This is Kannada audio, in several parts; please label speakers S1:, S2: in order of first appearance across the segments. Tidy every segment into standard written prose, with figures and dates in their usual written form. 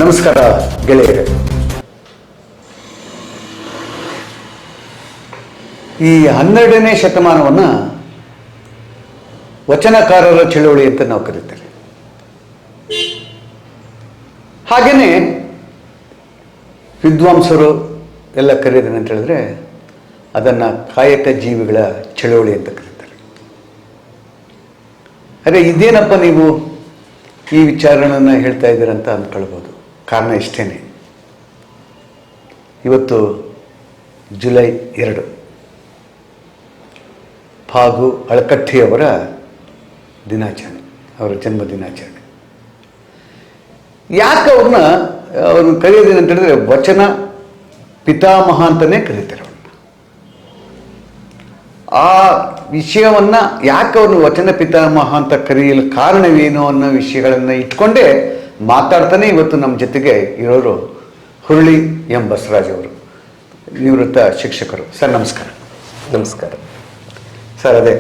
S1: ನಮಸ್ಕಾರ ಗೆಳೆಯರೆ. ಈ 12ನೇ ಶತಮಾನವನ್ನು ವಚನಕಾರರ ಚಳುವಳಿ ಅಂತ ನಾವು ಕರೀತೇವೆ. ಹಾಗೆಯೇ ವಿದ್ವಾಂಸರು ಎಲ್ಲ ಕರೆಯೋದೇನು ಅಂತ ಹೇಳಿದ್ರೆ ಅದನ್ನು ಕಾಯಕ ಜೀವಿಗಳ ಚಳುವಳಿ ಅಂತ ಕರೀತಾರೆ. ಅರೆ ಇದೇನಪ್ಪ ನೀವು ಈ ವಿಚಾರಗಳನ್ನು ಹೇಳ್ತಾ ಇದ್ದೀರಂತ ಅಂದ್ಕೊಳ್ಬೋದು. ಕಾರಣ ಇಷ್ಟೇನೆ, ಇವತ್ತು ಜುಲೈ 2 ಫಾಗು ಅಳಕಟ್ಟಿಯವರ ದಿನಾಚರಣೆ, ಅವರ ಜನ್ಮ ದಿನಾಚರಣೆ. ಯಾಕೆ ಅವ್ರನ್ನ ಕರೆಯೋದೇನು ಅಂತ ಹೇಳಿದ್ರೆ ವಚನ ಪಿತಾಮಹ ಅಂತಲೇ ಕರೀತಾರೆ ಅವ್ರನ್ನ. ಆ ವಿಷಯವನ್ನು ಯಾಕೆ ಅವ್ರನ್ನ ವಚನ ಪಿತಾಮಹ ಅಂತ ಕರೆಯಲು ಕಾರಣವೇನು ಅನ್ನೋ ವಿಷಯಗಳನ್ನು ಇಟ್ಕೊಂಡೇ ಮಾತಾಡ್ತಾನೆ ಇವತ್ತು ನಮ್ಮ ಜೊತೆಗೆ ಇರೋರು ಹುರುಳಿ ಎಂ ಬಸವರಾಜ್ ಅವರು, ನಿವೃತ್ತ ಶಿಕ್ಷಕರು. ಸರ್ ನಮಸ್ಕಾರ.
S2: ನಮಸ್ಕಾರ
S1: ಸರ್. ಅದೇ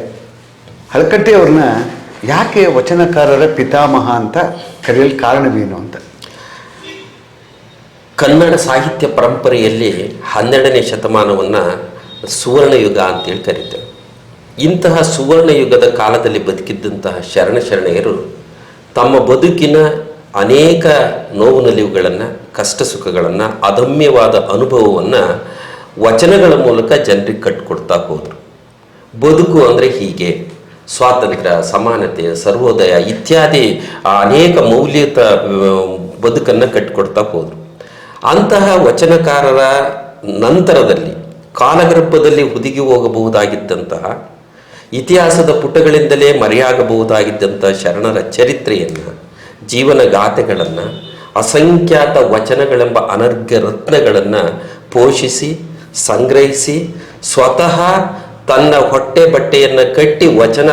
S1: ಅಳಕಟ್ಟಿ ಅವ್ರನ್ನ ಯಾಕೆ ವಚನಕಾರರ ಪಿತಾಮಹ ಅಂತ ಕರೆಯಲು ಕಾರಣವೇನು ಅಂತ?
S2: ಕನ್ನಡ ಸಾಹಿತ್ಯ ಪರಂಪರೆಯಲ್ಲಿ 12ನೇ ಶತಮಾನವನ್ನು ಸುವರ್ಣಯುಗ ಅಂತೇಳಿ ಕರೀತೇವೆ. ಇಂತಹ ಸುವರ್ಣಯುಗದ ಕಾಲದಲ್ಲಿ ಬದುಕಿದ್ದಂತಹ ಶರಣೆಯರು ತಮ್ಮ ಬದುಕಿನ ಅನೇಕ ನೋವು ನಲಿವುಗಳನ್ನು, ಕಷ್ಟ ಸುಖಗಳನ್ನು, ಅದಮ್ಯವಾದ ಅನುಭವವನ್ನು ವಚನಗಳ ಮೂಲಕ ಜನರಿಗೆ ಕಟ್ಟಿಕೊಡ್ತಾ ಹೋದರು. ಬದುಕು ಅಂದರೆ ಹೀಗೆ, ಸ್ವಾತಂತ್ರ್ಯ, ಸಮಾನತೆ, ಸರ್ವೋದಯ ಇತ್ಯಾದಿ ಅನೇಕ ಮೌಲ್ಯಯುತ ಬದುಕನ್ನು ಕಟ್ಟಿಕೊಡ್ತಾ ಹೋದರು. ಅಂತಹ ವಚನಕಾರರ ನಂತರದಲ್ಲಿ ಕಾಲಗರ್ಭದಲ್ಲಿ ಹುದುಗಿ ಹೋಗಬಹುದಾಗಿದ್ದಂತಹ, ಇತಿಹಾಸದ ಪುಟಗಳಿಂದಲೇ ಮರೆಯಾಗಬಹುದಾಗಿದ್ದಂಥ ಶರಣರ ಚರಿತ್ರೆಯನ್ನು, ಜೀವನ ಗಾಥೆಗಳನ್ನು, ಅಸಂಖ್ಯಾತ ವಚನಗಳೆಂಬ ಅನರ್ಘ್ಯ ರತ್ನಗಳನ್ನು ಪೋಷಿಸಿ ಸಂಗ್ರಹಿಸಿ ಸ್ವತಃ ತನ್ನ ಹೊಟ್ಟೆ ಬಟ್ಟೆಯನ್ನು ಕಟ್ಟಿ ವಚನ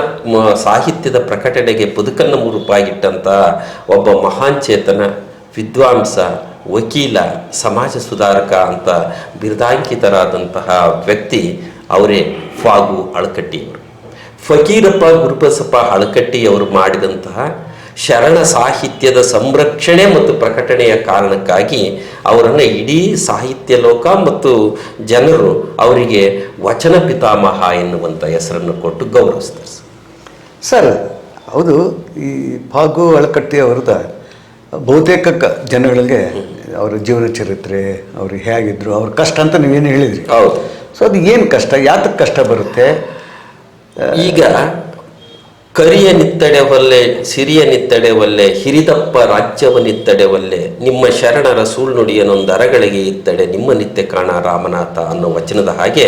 S2: ಸಾಹಿತ್ಯದ ಪ್ರಕಟಣೆಗೆ ಬದುಕನ್ನು ಮುರುಪಾಗಿಟ್ಟಂತಹ ಒಬ್ಬ ಮಹಾನ್ ಚೇತನ, ವಿದ್ವಾಂಸ, ವಕೀಲ, ಸಮಾಜ ಸುಧಾರಕ ಅಂತ ಬಿರುದಾಂಕಿತರಾದಂತಹ ವ್ಯಕ್ತಿ ಅವರೇ ಫಾಗು ಅಳಕಟ್ಟಿಯವರು. ಫಕೀರಪ್ಪ ಗುರುಬಸಪ್ಪ ಅಳಕಟ್ಟಿಯವರು ಮಾಡಿದಂತಹ ಶರಣ ಸಾಹಿತ್ಯದ ಸಂರಕ್ಷಣೆ ಮತ್ತು ಪ್ರಕಟಣೆಯ ಕಾರಣಕ್ಕಾಗಿ ಅವರನ್ನು ಇಡೀ ಸಾಹಿತ್ಯ ಲೋಕ ಮತ್ತು ಜನರು ಅವರಿಗೆ ವಚನ ಪಿತಾಮಹ ಎನ್ನುವಂಥ ಹೆಸರನ್ನು ಕೊಟ್ಟು ಗೌರವಿಸ್ತಾರೆ.
S1: ಸರ್ ಹೌದು, ಈ ಫಾಗು ಅಳಕಟ್ಟಿ ಅವ್ರದ ಬಹುತೇಕ ಜನಗಳಿಗೆ ಅವರ ಜೀವನ ಚರಿತ್ರೆ, ಅವರು ಹೇಗಿದ್ರು, ಅವ್ರ ಕಷ್ಟ ಅಂತ ನೀವೇನು ಹೇಳಿದ್ರಿ.
S2: ಹೌದು.
S1: ಸೊ ಅದು ಏನು ಕಷ್ಟ, ಯಾತಕ್ಕೆ ಕಷ್ಟ ಬರುತ್ತೆ?
S2: ಈಗ ಕರಿಯ ನಿತ್ತಡೆ ಒಲ್ಲೆ, ಸಿರಿಯ ನಿತ್ತಡೆ ಒಲ್ಲೆ, ಹಿರಿದಪ್ಪ ರಾಜ್ಯವನಿತ್ತಡೆ ಒಲ್ಲೆ, ನಿಮ್ಮ ಶರಣರ ಸುಳ್ನುಡಿಯನೊಂದು ಅರಗಳಿಗೆ ಇತ್ತಡೆ, ನಿಮ್ಮ ನಿತ್ಯ ಕಾಣ ರಾಮನಾಥ ಅನ್ನೋ ವಚನದ ಹಾಗೆ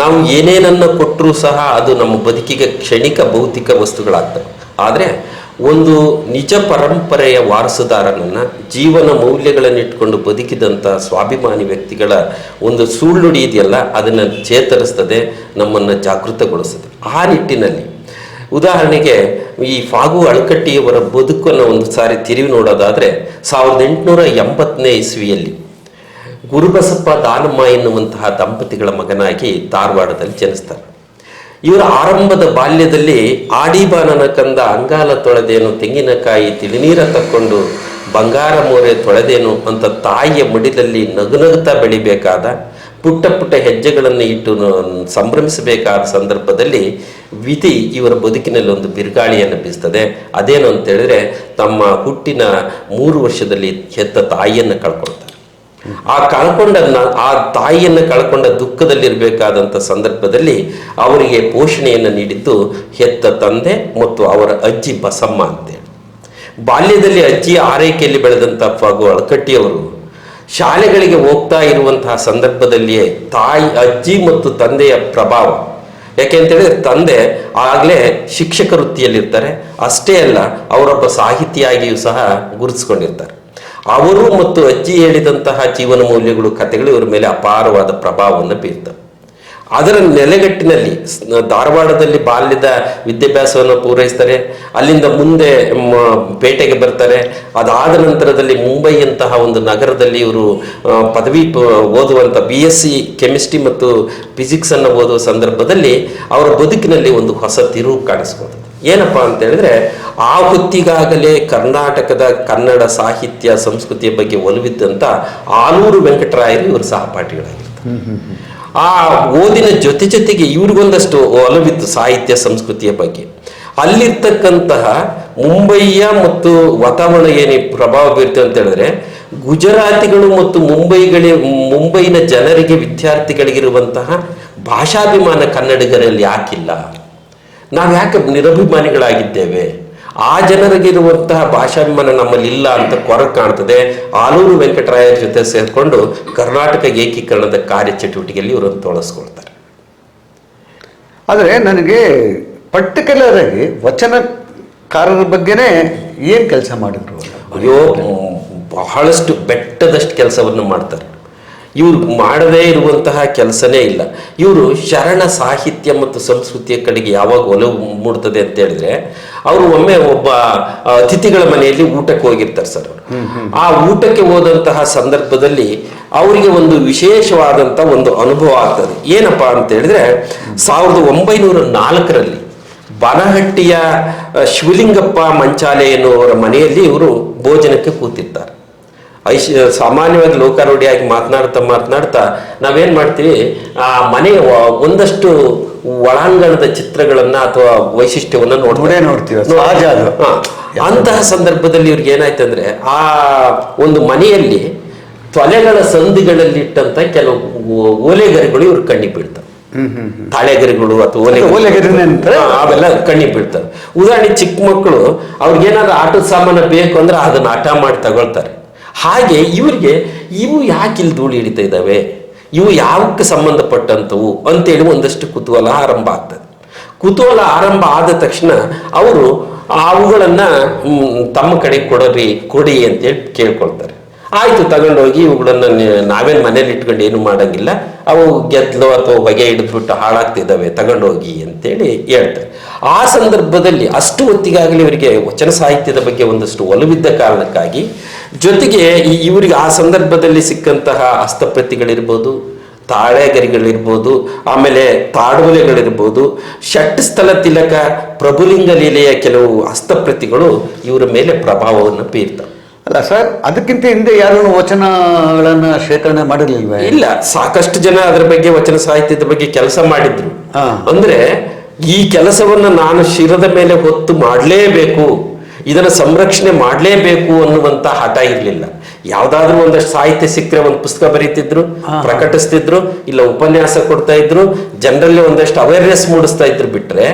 S2: ನಾವು ಏನೇನನ್ನು ಕೊಟ್ಟರೂ ಸಹ ಅದು ನಮ್ಮ ಬದುಕಿಗೆ ಕ್ಷಣಿಕ ಭೌತಿಕ ವಸ್ತುಗಳಾಗ್ತವೆ. ಆದರೆ ಒಂದು ನಿಜ ಪರಂಪರೆಯ ವಾರಸುದಾರನನ್ನು, ಜೀವನ ಮೌಲ್ಯಗಳನ್ನಿಟ್ಕೊಂಡು ಬದುಕಿದಂಥ ಸ್ವಾಭಿಮಾನಿ ವ್ಯಕ್ತಿಗಳ ಒಂದು ಸುಳ್ಳುಡಿ ಇದೆಯಲ್ಲ, ಅದನ್ನು ಚೇತರಿಸ್ತದೆ, ನಮ್ಮನ್ನು ಜಾಗೃತಗೊಳಿಸ್ತದೆ. ಆ ನಿಟ್ಟಿನಲ್ಲಿ ಉದಾಹರಣೆಗೆ ಈ ಫಾಗು ಅಳಕಟ್ಟಿಯವರ ಬದುಕನ್ನು ಒಂದು ಸಾರಿ ತಿರುವಿ ನೋಡೋದಾದರೆ 1880ನೇ ಇಸ್ವಿಯಲ್ಲಿ ಗುರುಬಸಪ್ಪ ದಾನಮ್ಮ ಎನ್ನುವಂತಹ ದಂಪತಿಗಳ ಮಗನಾಗಿ ಧಾರವಾಡದಲ್ಲಿ ಜನಿಸ್ತಾರೆ. ಇವರ ಆರಂಭದ ಬಾಲ್ಯದಲ್ಲಿ ಆಡಿಬಾನನ ಕಂದ ಅಂಗಾಲ ತೊಳೆದೇನು, ತೆಂಗಿನಕಾಯಿ ತಿಳಿನೀರ ತಕ್ಕೊಂಡು ಬಂಗಾರ ಮೋರೆ ತೊಳೆದೇನು ಅಂತ ತಾಯಿಯ ಮಡಿಲಲ್ಲಿ ನಗುನಗುತ್ತಾ ಬೆಳಿಬೇಕಾದ, ಪುಟ್ಟ ಪುಟ್ಟ ಹೆಜ್ಜೆಗಳನ್ನು ಇಟ್ಟು ಸಂಭ್ರಮಿಸಬೇಕಾದ ಸಂದರ್ಭದಲ್ಲಿ ವಿಧಿ ಇವರ ಬದುಕಿನಲ್ಲಿ ಒಂದು ಬಿರುಗಾಳಿಯನ್ನು ಬೀಸ್ತದೆ. ಅದೇನು ಅಂತೇಳಿದ್ರೆ, ತಮ್ಮ ಹುಟ್ಟಿನ 3 ವರ್ಷದಲ್ಲಿ ಹೆತ್ತ ತಾಯಿಯನ್ನು ಕಳ್ಕೊಳ್ತಾರೆ. ಆ ತಾಯಿಯನ್ನು ಕಳ್ಕೊಂಡ ದುಃಖದಲ್ಲಿರಬೇಕಾದಂಥ ಸಂದರ್ಭದಲ್ಲಿ ಅವರಿಗೆ ಪೋಷಣೆಯನ್ನು ನೀಡಿದ್ದು ಹೆತ್ತ ತಂದೆ ಮತ್ತು ಅವರ ಅಜ್ಜಿ ಬಸಮ್ಮ ಅಂತೇಳಿ. ಬಾಲ್ಯದಲ್ಲಿ ಅಜ್ಜಿಯ ಆರೈಕೆಯಲ್ಲಿ ಬೆಳೆದಂಥ ಫಾಗು ಅಳಕಟ್ಟಿಯವರು ಶಾಲೆಗಳಿಗೆ ಹೋಗ್ತಾ ಇರುವಂತಹ ಸಂದರ್ಭದಲ್ಲಿಯೇ ಅಜ್ಜಿ ಮತ್ತು ತಂದೆಯ ಪ್ರಭಾವ, ಯಾಕೆಂತೇಳಿದ್ರೆ ತಂದೆ ಆಗಲೇ ಶಿಕ್ಷಕ ವೃತ್ತಿಯಲ್ಲಿರ್ತಾರೆ, ಅಷ್ಟೇ ಅಲ್ಲ ಅವರೊಬ್ಬ ಸಾಹಿತಿಯಾಗಿಯೂ ಸಹ ಗುರುತಿಸ್ಕೊಂಡಿರ್ತಾರೆ. ಅವರು ಮತ್ತು ಅಜ್ಜಿ ಹೇಳಿದಂತಹ ಜೀವನ ಮೌಲ್ಯಗಳು, ಕಥೆಗಳು ಇವರ ಮೇಲೆ ಅಪಾರವಾದ ಪ್ರಭಾವವನ್ನು ಬೀರ್ತವೆ. ಅದರ ನೆಲೆಗಟ್ಟಿನಲ್ಲಿ ಧಾರವಾಡದಲ್ಲಿ ಬಾಲ್ಯದ ವಿದ್ಯಾಭ್ಯಾಸವನ್ನು ಪೂರೈಸ್ತಾರೆ. ಅಲ್ಲಿಂದ ಮುಂದೆ ಪೇಟೆಗೆ ಬರ್ತಾರೆ. ಅದಾದ ನಂತರದಲ್ಲಿ ಮುಂಬೈಯಂತಹ ಒಂದು ನಗರದಲ್ಲಿ ಇವರು ಪದವಿ ಓದುವಂಥ BSc ಕೆಮಿಸ್ಟ್ರಿ ಮತ್ತು ಫಿಸಿಕ್ಸನ್ನು ಓದುವ ಸಂದರ್ಭದಲ್ಲಿ ಅವರ ಬದುಕಿನಲ್ಲಿ ಒಂದು ಹೊಸ ತಿರುವು ಕಾಣಿಸ್ಬೋದು. ಏನಪ್ಪಾ ಅಂತ ಹೇಳಿದ್ರೆ ಆ ಹೊತ್ತಿಗಾಗಲೇ ಕರ್ನಾಟಕದ ಕನ್ನಡ ಸಾಹಿತ್ಯ ಸಂಸ್ಕೃತಿಯ ಬಗ್ಗೆ ಒಲವಿದ್ದಂತ ಆಲೂರು ವೆಂಕಟರಾಯರು ಇವರು ಸಹಪಾಠಿಗಳಾಗಿರ್ತಾರೆ. ಆ ಓದಿನ ಜೊತೆಗೆ ಇವ್ರಿಗೊಂದಷ್ಟು ಒಲವಿತ್ತು ಸಾಹಿತ್ಯ ಸಂಸ್ಕೃತಿಯ ಬಗ್ಗೆ. ಅಲ್ಲಿರ್ತಕ್ಕಂತಹ ಮುಂಬಯಿಯ ಮತ್ತು ವಾತಾವರಣ ಏನೇ ಪ್ರಭಾವ ಬೀರುತ್ತೆ ಅಂತ ಹೇಳಿದ್ರೆ, ಗುಜರಾತಿಗಳು ಮತ್ತು ಮುಂಬೈನ ಜನರಿಗೆ ವಿದ್ಯಾರ್ಥಿಗಳಿಗಿರುವಂತಹ ಭಾಷಾಭಿಮಾನ ಕನ್ನಡಿಗರಲ್ಲಿ ಯಾಕಿಲ್ಲ, ನಾವು ಯಾಕೆ ನಿರಭಿಮಾನಿಗಳಾಗಿದ್ದೇವೆ, ಆ ಜನರಿಗಿರುವಂತಹ ಭಾಷಾಭಿಮಾನ ನಮ್ಮಲ್ಲಿ ಇಲ್ಲ ಅಂತ ಕೊರಗೆ ಕಾಣ್ತದೆ. ಆಲೂರು ವೆಂಕಟರಾಯರ ಜೊತೆ ಸೇರಿಕೊಂಡು ಕರ್ನಾಟಕ ಏಕೀಕರಣದ ಕಾರ್ಯಚಟುವಟಿಕೆಯಲ್ಲಿ ಇವರನ್ನು ತೊಡಸ್ಕೊಳ್ತಾರೆ.
S1: ಆದರೆ ನನಗೆ ಪರ್ಟಿಕ್ಯುಲರ್ ಆಗಿ ವಚನಕಾರರ ಬಗ್ಗೆನೇ ಏನು ಕೆಲಸ ಮಾಡಿದ್ರು?
S2: ಅಯ್ಯೋ, ಬಹಳಷ್ಟು ಬೆಟ್ಟದಷ್ಟು ಕೆಲಸವನ್ನು ಮಾಡ್ತಾರೆ. ಇವರು ಮಾಡದೇ ಇರುವಂತಹ ಕೆಲಸನೇ ಇಲ್ಲ. ಇವರು ಶರಣ ಸಾಹಿತ್ಯ ಮತ್ತು ಸಂಸ್ಕೃತಿಯ ಕಡೆಗೆ ಯಾವಾಗ ಒಲವು ಮೂಡ್ತದೆ ಅಂತ ಹೇಳಿದ್ರೆ, ಅವರು ಒಮ್ಮೆ ಒಬ್ಬ ಅತಿಥಿಗಳ ಮನೆಯಲ್ಲಿ ಊಟಕ್ಕೆ ಹೋಗಿರ್ತಾರೆ ಸರ್. ಆ ಊಟಕ್ಕೆ ಹೋದಂತಹ ಸಂದರ್ಭದಲ್ಲಿ ಅವರಿಗೆ ಒಂದು ವಿಶೇಷವಾದಂಥ ಒಂದು ಅನುಭವ ಆಗ್ತದೆ. ಏನಪ್ಪಾ ಅಂತ ಹೇಳಿದ್ರೆ, 1904ರಲ್ಲಿ ಬನಹಟ್ಟಿಯ ಶಿವಲಿಂಗಪ್ಪ ಮಂಚಾಲೆ ಎನ್ನುವರ ಮನೆಯಲ್ಲಿ ಇವರು ಭೋಜನಕ್ಕೆ ಕೂತಿರ್ತಾರೆ. ಸಾಮಾನ್ಯವಾಗಿ ಲೋಕಾರೂಢಿಯಾಗಿ ಮಾತನಾಡ್ತಾ ನಾವೇನ್ ಮಾಡ್ತೀವಿ, ಆ ಮನೆಯ ಒಂದಷ್ಟು ಒಳಾಂಗಣದ ಚಿತ್ರಗಳನ್ನ ಅಥವಾ ವೈಶಿಷ್ಟ್ಯವನ್ನ ನೋಡ್ತೀವಿ. ಅಂತಹ ಸಂದರ್ಭದಲ್ಲಿ ಇವ್ರಿಗೆ ಏನಾಯ್ತಂದ್ರೆ, ಆ ಒಂದು ಮನೆಯಲ್ಲಿ ತೊಲೆಗಳ ಸಂದಿಗಳಲ್ಲಿ ಇಟ್ಟಂತ ಕೆಲವು ಓಲೆಗರಿಗಳು ಇವ್ರ ಕಣ್ಣಿಗೆ ಬೀಳ್ತವೆ. ತಾಳೆಗರಿಗಳು ಅಥವಾ ಅವೆಲ್ಲ ಕಣ್ಣಿಗೆ ಬೀಳ್ತವೆ. ಉದಾಹರಣೆ, ಚಿಕ್ಕ ಮಕ್ಕಳು ಅವ್ರಿಗೇನಾದ್ರು ಆಟದ ಸಾಮಾನು ಬೇಕು ಅಂದ್ರೆ ಅದನ್ನ ಆಟ ಮಾಡಿ ತಗೊಳ್ತಾರೆ. ಹಾಗೆ ಇವ್ರಿಗೆ ಇವು ಯಾಕೆ ಇಲ್ಲಿ ಧೂಳು ಹಿಡಿತಾ ಇದ್ದಾವೆ, ಇವು ಯಾವಕ್ಕೆ ಸಂಬಂಧಪಟ್ಟಂಥವು ಅಂತೇಳಿ ಒಂದಷ್ಟು ಕುತೂಹಲ ಆರಂಭ ಆಗ್ತದೆ. ಕುತೂಹಲ ಆರಂಭ ಆದ ತಕ್ಷಣ ಅವರು ಅವುಗಳನ್ನ ತಮ್ಮ ಕಡೆ ಕೊಡಿ ಅಂತೇಳಿ ಕೇಳ್ಕೊಳ್ತಾರೆ. ಆಯ್ತು, ತಗೊಂಡೋಗಿ ಇವುಗಳನ್ನ ನಾವೇನು ಮನೇಲಿ ಇಟ್ಕೊಂಡು ಏನು ಮಾಡಂಗಿಲ್ಲ, ಅವು ಗೆದ್ಲು ಅಥವಾ ಹೊಗೆ ಹಿಡಿದ್ಬಿಟ್ಟು ಹಾಳಾಗ್ತಿದ್ದಾವೆ, ತಗೊಂಡೋಗಿ ಅಂತೇಳಿ ಹೇಳ್ತಾರೆ. ಆ ಸಂದರ್ಭದಲ್ಲಿ ಅಷ್ಟು ಹೊತ್ತಿಗಾಗಲಿ ಇವರಿಗೆ ವಚನ ಸಾಹಿತ್ಯದ ಬಗ್ಗೆ ಒಂದಷ್ಟು ಒಲವಿದ್ದ ಕಾರಣಕ್ಕಾಗಿ, ಜೊತೆಗೆ ಇವರಿಗೆ ಆ ಸಂದರ್ಭದಲ್ಲಿ ಸಿಕ್ಕಂತಹ ಹಸ್ತಪ್ರತಿಗಳಿರ್ಬೋದು, ತಾಳೆಗರಿಗಳಿರ್ಬೋದು, ಆಮೇಲೆ ತಾಡುವಲೆಗಳಿರ್ಬೋದು, ಷಟ್ಸ್ಥಲ ತಿಲಕ, ಪ್ರಭುಲಿಂಗ ಲೀಲೆಯ ಕೆಲವು ಹಸ್ತಪ್ರತಿಗಳು ಇವರ ಮೇಲೆ ಪ್ರಭಾವವನ್ನು ಬೀರ್ತವೆ.
S1: ಅಲ್ಲ ಸರ್, ಅದಕ್ಕಿಂತ ಹಿಂದೆ ಯಾರು ವಚನಗಳನ್ನ ಶೇಖರಣೆ ಮಾಡಿರ್ಲಿಲ್ವ?
S2: ಇಲ್ಲ, ಸಾಕಷ್ಟು ಜನ ಅದರ ಬಗ್ಗೆ ವಚನ ಸಾಹಿತ್ಯದ ಬಗ್ಗೆ ಕೆಲಸ ಮಾಡಿದ್ರು. ಅಂದ್ರೆ ಈ ಕೆಲಸವನ್ನ ನಾನು ಶಿರದ ಮೇಲೆ ಹೊತ್ತು ಮಾಡಲೇಬೇಕು, ಇದನ್ನ ಸಂರಕ್ಷಣೆ ಮಾಡಲೇಬೇಕು ಅನ್ನುವಂತ ಹಠ ಇರ್ಲಿಲ್ಲ. ಯಾವ್ದಾದ್ರು ಒಂದಷ್ಟು ಸಾಹಿತ್ಯ ಸಿಕ್ಕರೆ ಒಂದು ಪುಸ್ತಕ ಬರೀತಿದ್ರು, ಪ್ರಕಟಿಸ್ತಿದ್ರು, ಇಲ್ಲ ಉಪನ್ಯಾಸ ಕೊಡ್ತಾ ಇದ್ರು, ಜನರಲ್ಲಿ ಒಂದಷ್ಟು ಅವೇರ್ನೆಸ್ ಮೂಡಿಸ್ತಾ ಇದ್ರು. ಬಿಟ್ರೆ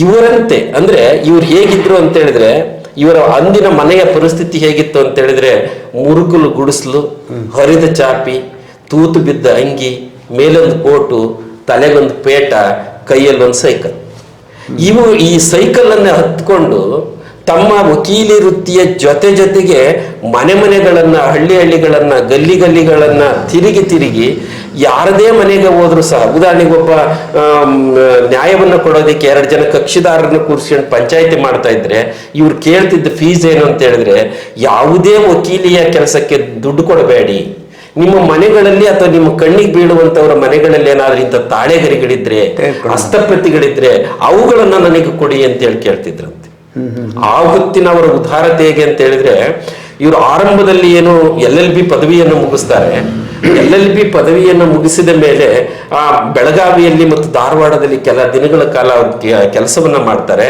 S2: ಇವರಂತೆ ಅಂದ್ರೆ ಇವ್ರು ಹೇಗಿದ್ರು ಅಂತ ಹೇಳಿದ್ರೆ, ಇವರ ಅಂದಿನ ಮನೆಯ ಪರಿಸ್ಥಿತಿ ಹೇಗಿತ್ತು ಅಂತ ಹೇಳಿದ್ರೆ, ಮುರುಕುಲು ಗುಡಿಸ್ಲು, ಹರಿದ ಚಾಪಿ, ತೂತು ಬಿದ್ದ ಅಂಗಿ, ಮೇಲೊಂದು ಕೋಟು, ತಲೆಗೊಂದು ಪೇಟ, ಕೈಯಲ್ಲೊಂದು ಸೈಕಲ್. ಈ ಸೈಕಲ್ ಅನ್ನ ಹತ್ಕೊಂಡು ತಮ್ಮ ವಕೀಲಿ ವೃತ್ತಿಯ ಜೊತೆಗೆ ಮನೆಗಳನ್ನ, ಹಳ್ಳಿಗಳನ್ನ, ಗಲ್ಲಿಗಳನ್ನ ತಿರುಗಿ ಯಾರದೇ ಮನೆಗೆ ಹೋದ್ರು ಸಹ, ಉದಾಹರಣೆಗೆ ಒಬ್ಬ ನ್ಯಾಯವನ್ನು ಕೊಡೋದಕ್ಕೆ 2 ಜನ ಕಕ್ಷಿದಾರರನ್ನು ಕೂರಿಸ್ಕೊಂಡು ಪಂಚಾಯಿತಿ ಮಾಡ್ತಾ ಇದ್ರೆ, ಇವ್ರು ಕೇಳ್ತಿದ್ದ ಫೀಸ್ ಏನು ಅಂತ ಹೇಳಿದ್ರೆ, ಯಾವುದೇ ವಕೀಲಿಯ ಕೆಲಸಕ್ಕೆ ದುಡ್ಡು ಕೊಡಬೇಡಿ, ನಿಮ್ಮ ಮನೆಗಳಲ್ಲಿ ಅಥವಾ ನಿಮ್ಮ ಕಣ್ಣಿಗೆ ಬೀಳುವಂತವರ ಮನೆಗಳಲ್ಲಿ ಏನಾದ್ರೂ ಇಂಥ ತಾಳೆಗರಿಗಳಿದ್ರೆ, ಹಸ್ತಪ್ರತಿಗಳಿದ್ರೆ ಅವುಗಳನ್ನ ನನಗೆ ಕೊಡಿ ಅಂತ ಹೇಳಿ ಕೇಳ್ತಿದ್ರಂತೆ. ಆ ಹೊತ್ತಿನ ಅವರ ಉದಾರತೆ ಹೇಗೆ ಅಂತ ಹೇಳಿದ್ರೆ, ಇವರು ಆರಂಭದಲ್ಲಿ ಏನು LLB ಪದವಿಯನ್ನು ಮುಗಿಸ್ತಾರೆ. LLB ಪದವಿಯನ್ನು ಮುಗಿಸಿದ ಮೇಲೆ ಆ ಬೆಳಗಾವಿಯಲ್ಲಿ ಮತ್ತು ಧಾರವಾಡದಲ್ಲಿ ಕೆಲ ದಿನಗಳ ಕಾಲ ಅವರು ಕೆಲಸವನ್ನ ಮಾಡ್ತಾರೆ.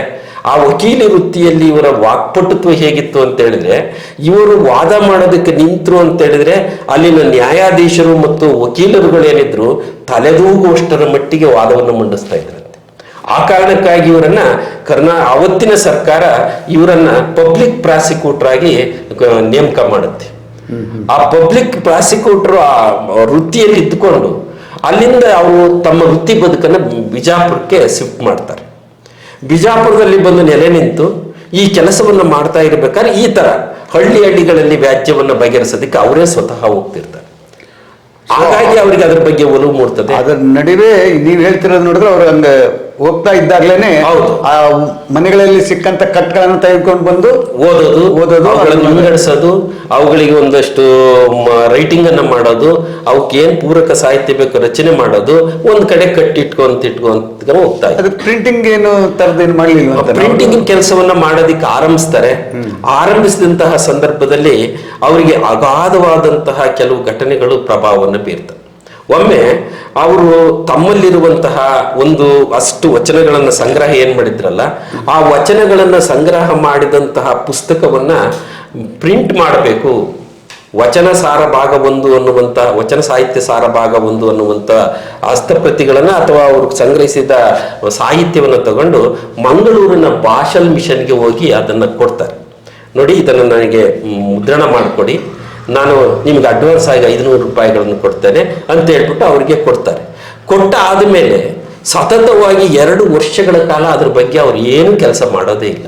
S2: ಆ ವಕೀಲಿ ವೃತ್ತಿಯಲ್ಲಿ ಇವರ ವಾಕ್ಪಟುತ್ವ ಹೇಗಿತ್ತು ಅಂತ ಹೇಳಿದ್ರೆ, ಇವರು ವಾದ ಮಾಡೋದಕ್ಕೆ ನಿಂತರು ಅಂತ ಹೇಳಿದ್ರೆ ಅಲ್ಲಿನ ನ್ಯಾಯಾಧೀಶರು ಮತ್ತು ವಕೀಲರುಗಳೇನಿದ್ರು ತಲೆದೂಗುವಷ್ಟರ ಮಟ್ಟಿಗೆ ವಾದವನ್ನು ಮಂಡಿಸ್ತಾ ಇದ್ರಂತೆ. ಆ ಕಾರಣಕ್ಕಾಗಿ ಇವರನ್ನ ಅವತ್ತಿನ ಸರ್ಕಾರ ಇವರನ್ನ ಪಬ್ಲಿಕ್ ಪ್ರಾಸಿಕ್ಯೂಟರ್ ಆಗಿ ನೇಮಕ ಮಾಡುತ್ತೆ. ಆ ಪಬ್ಲಿಕ್ ಪ್ರಾಸಿಕ್ಯೂಟರ್ ಆ ವೃತ್ತಿಯಲ್ಲಿ ಇದ್ದುಕೊಂಡು ಅಲ್ಲಿಂದ ಅವರು ತಮ್ಮ ವೃತ್ತಿ ಬದುಕನ್ನ ಬಿಜಾಪುರಕ್ಕೆ ಶಿಫ್ಟ್ ಮಾಡ್ತಾರೆ. ಬಿಜಾಪುರದಲ್ಲಿ ಬಂದು ನೆಲೆ ನಿಂತು ಈ ಕೆಲಸವನ್ನ ಮಾಡ್ತಾ ಇರ್ಬೇಕಾದ್ರೆ ಈ ತರ ಹಳ್ಳಿಗಳಲ್ಲಿ ವ್ಯಾಜ್ಯವನ್ನ ಬಗೆಹರಿಸೋದಕ್ಕೆ ಅವರೇ ಸ್ವತಃ ಹೋಗ್ತಿರ್ತಾರೆ. ಹಾಗಾಗಿ ಅವರಿಗೆ ಅದ್ರ ಬಗ್ಗೆ ಒಲವು ಮೂಡ್ತದೆ.
S1: ಅದರ ನಡುವೆ ನೀವು ಹೇಳ್ತಿರೋದು ನೋಡಿದ್ರೆ ಅವ್ರ ಹಂಗ ಹೋಗ್ತಾ ಇದ್ದಾಗ್ಲೇನೆ
S2: ಹೌದು.
S1: ಆ ಮನೆಗಳಲ್ಲಿ ಸಿಕ್ಕಂತ ಕಟ್ಗಳನ್ನು ತೆಗೆದುಕೊಂಡು ಬಂದು
S2: ಓದೋದು ಅವುಗಳನ್ನು ವಿಂಗಡಿಸೋದು, ಅವುಗಳಿಗೆ ಒಂದಷ್ಟು ರೈಟಿಂಗ್ ಅನ್ನ ಮಾಡೋದು, ಅವಕ್ಕೆ ಏನ್ ಪೂರಕ ಸಾಹಿತ್ಯ ಬೇಕು ರಚನೆ ಮಾಡೋದು, ಒಂದ್ ಕಡೆ ಇಟ್ಕೊಂತ ಹೋಗ್ತಾ ಇದ್ದಾರೆ.
S1: ಅದು ಪ್ರಿಂಟಿಂಗ್ ಏನು ತರದೇನು ಮಾಡ್ಲಿಲ್ವ ಅಂತ
S2: ಪ್ರಿಂಟಿಂಗ್ ಕೆಲಸವನ್ನ ಮಾಡೋದಿಕ್ಕೆ ಆರಂಭಿಸಿದಂತಹ ಸಂದರ್ಭದಲ್ಲಿ ಅವರಿಗೆ ಅಗಾಧವಾದಂತಹ ಕೆಲವು ಘಟನೆಗಳು ಪ್ರಭಾವವನ್ನು ಬೀರ್ತವೆ. ಒಮ್ಮೆ ಅವರು ತಮ್ಮಲ್ಲಿರುವಂತಹ ಒಂದು ಅಷ್ಟು ವಚನಗಳನ್ನ ಸಂಗ್ರಹ ಏನ್ ಮಾಡಿದ್ರಲ್ಲ, ಆ ವಚನಗಳನ್ನ ಸಂಗ್ರಹ ಮಾಡಿದಂತಹ ಪುಸ್ತಕವನ್ನ ಪ್ರಿಂಟ್ ಮಾಡಬೇಕು, ವಚನ ಸಾರ ಭಾಗ 1 ಅನ್ನುವಂಥ, ವಚನ ಸಾಹಿತ್ಯ ಸಾರ ಭಾಗ 1 ಅನ್ನುವಂಥ ಹಸ್ತಪ್ರತಿಗಳನ್ನ ಅಥವಾ ಅವರು ಸಂಗ್ರಹಿಸಿದ ಸಾಹಿತ್ಯವನ್ನು ತಗೊಂಡು ಮಂಗಳೂರಿನ ಭಾಷಲ್ ಮಿಷನ್ಗೆ ಹೋಗಿ ಅದನ್ನ ಕೊಡ್ತಾರೆ. ನೋಡಿ, ಇದನ್ನು ನನಗೆ ಮುದ್ರಣ ಮಾಡಿಕೊಡಿ, ನಾನು ನಿಮ್ಗೆ ಅಡ್ವಾನ್ಸ್ ಆಗಿ 500 ರೂಪಾಯಿಗಳನ್ನು ಕೊಡ್ತೇನೆ ಅಂತ ಹೇಳ್ಬಿಟ್ಟು ಅವರಿಗೆ ಕೊಡ್ತಾರೆ. ಕೊಟ್ಟ ಆದಮೇಲೆ ಸತತವಾಗಿ 2 ವರ್ಷಗಳ ಕಾಲ ಅದ್ರ ಬಗ್ಗೆ ಅವ್ರು ಏನು ಕೆಲಸ ಮಾಡೋದೇ ಇಲ್ಲ.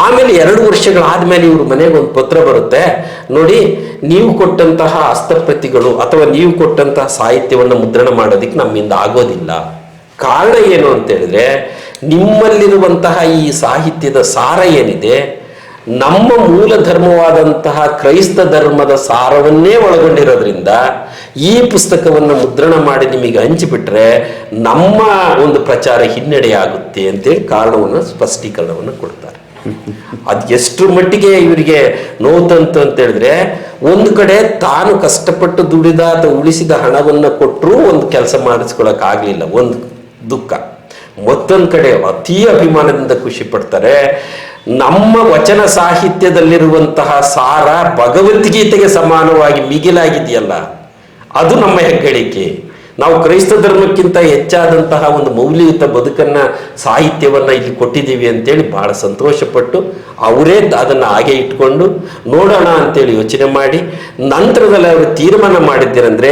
S2: ಆಮೇಲೆ 2 ವರ್ಷಗಳಾದ್ಮೇಲೆ ಇವ್ರ ಮನೆಗೆ ಒಂದು ಪತ್ರ ಬರುತ್ತೆ, ನೋಡಿ ನೀವು ಕೊಟ್ಟಂತಹ ಹಸ್ತಪ್ರತಿಗಳು ಅಥವಾ ನೀವು ಕೊಟ್ಟಂತಹ ಸಾಹಿತ್ಯವನ್ನು ಮುದ್ರಣ ಮಾಡೋದಿಕ್ಕೆ ನಮ್ಮಿಂದ ಆಗೋದಿಲ್ಲ. ಕಾರಣ ಏನು ಅಂತ ಹೇಳಿದ್ರೆ, ನಿಮ್ಮಲ್ಲಿರುವಂತಹ ಈ ಸಾಹಿತ್ಯದ ಸಾರ ಏನಿದೆ ನಮ್ಮ ಮೂಲ ಧರ್ಮವಾದಂತಹ ಕ್ರೈಸ್ತ ಧರ್ಮದ ಸಾರವನ್ನೇ ಒಳಗೊಂಡಿರೋದ್ರಿಂದ ಈ ಪುಸ್ತಕವನ್ನು ಮುದ್ರಣ ಮಾಡಿ ನಿಮಗೆ ಹಂಚಿಬಿಟ್ರೆ ನಮ್ಮ ಒಂದು ಪ್ರಚಾರ ಹಿನ್ನಡೆಯಾಗುತ್ತೆ ಅಂತೇಳಿ ಕಾರಣವನ್ನು, ಸ್ಪಷ್ಟೀಕರಣವನ್ನು ಕೊಡ್ತಾರೆ. ಅದು ಎಷ್ಟು ಮಟ್ಟಿಗೆ ಇವರಿಗೆ ನೋವುತಂತು ಅಂತ ಹೇಳಿದ್ರೆ, ಒಂದು ಕಡೆ ತಾನು ಕಷ್ಟಪಟ್ಟು ದುಡಿದ ಅಥವಾ ಉಳಿಸಿದ ಹಣವನ್ನು ಕೊಟ್ಟರೂ ಒಂದು ಕೆಲಸ ಮಾಡಿಸ್ಕೊಳಕ್ ಆಗ್ಲಿಲ್ಲ, ಒಂದು ದುಃಖ. ಮತ್ತೊಂದು ಕಡೆ ಅತಿ ಅಭಿಮಾನದಿಂದ ಖುಷಿ ಪಡ್ತಾರೆ, ನಮ್ಮ ವಚನ ಸಾಹಿತ್ಯದಲ್ಲಿರುವಂತಹ ಸಾರ ಭಗವದ್ಗೀತೆಗೆ ಸಮಾನವಾಗಿ ಮಿಗಿಲಾಗಿದೆಯಲ್ಲ, ಅದು ನಮ್ಮ ಹೆಗ್ಗಳಿಕೆ. ನಾವು ಕ್ರೈಸ್ತ ಧರ್ಮಕ್ಕಿಂತ ಹೆಚ್ಚಾದಂತಹ ಒಂದು ಮೌಲ್ಯಯುತ ಬದುಕನ್ನ, ಸಾಹಿತ್ಯವನ್ನ ಇಲ್ಲಿ ಕೊಟ್ಟಿದ್ದೀವಿ ಅಂತೇಳಿ ಬಹಳ ಸಂತೋಷಪಟ್ಟು ಅವರೇ ಅದನ್ನು ಹಾಗೆ ಇಟ್ಕೊಂಡು ನೋಡೋಣ ಅಂತೇಳಿ ಯೋಚನೆ ಮಾಡಿ, ನಂತರದಲ್ಲಿ ಅವರು ತೀರ್ಮಾನ ಮಾಡಿದ್ದೇನೆಂದ್ರೆ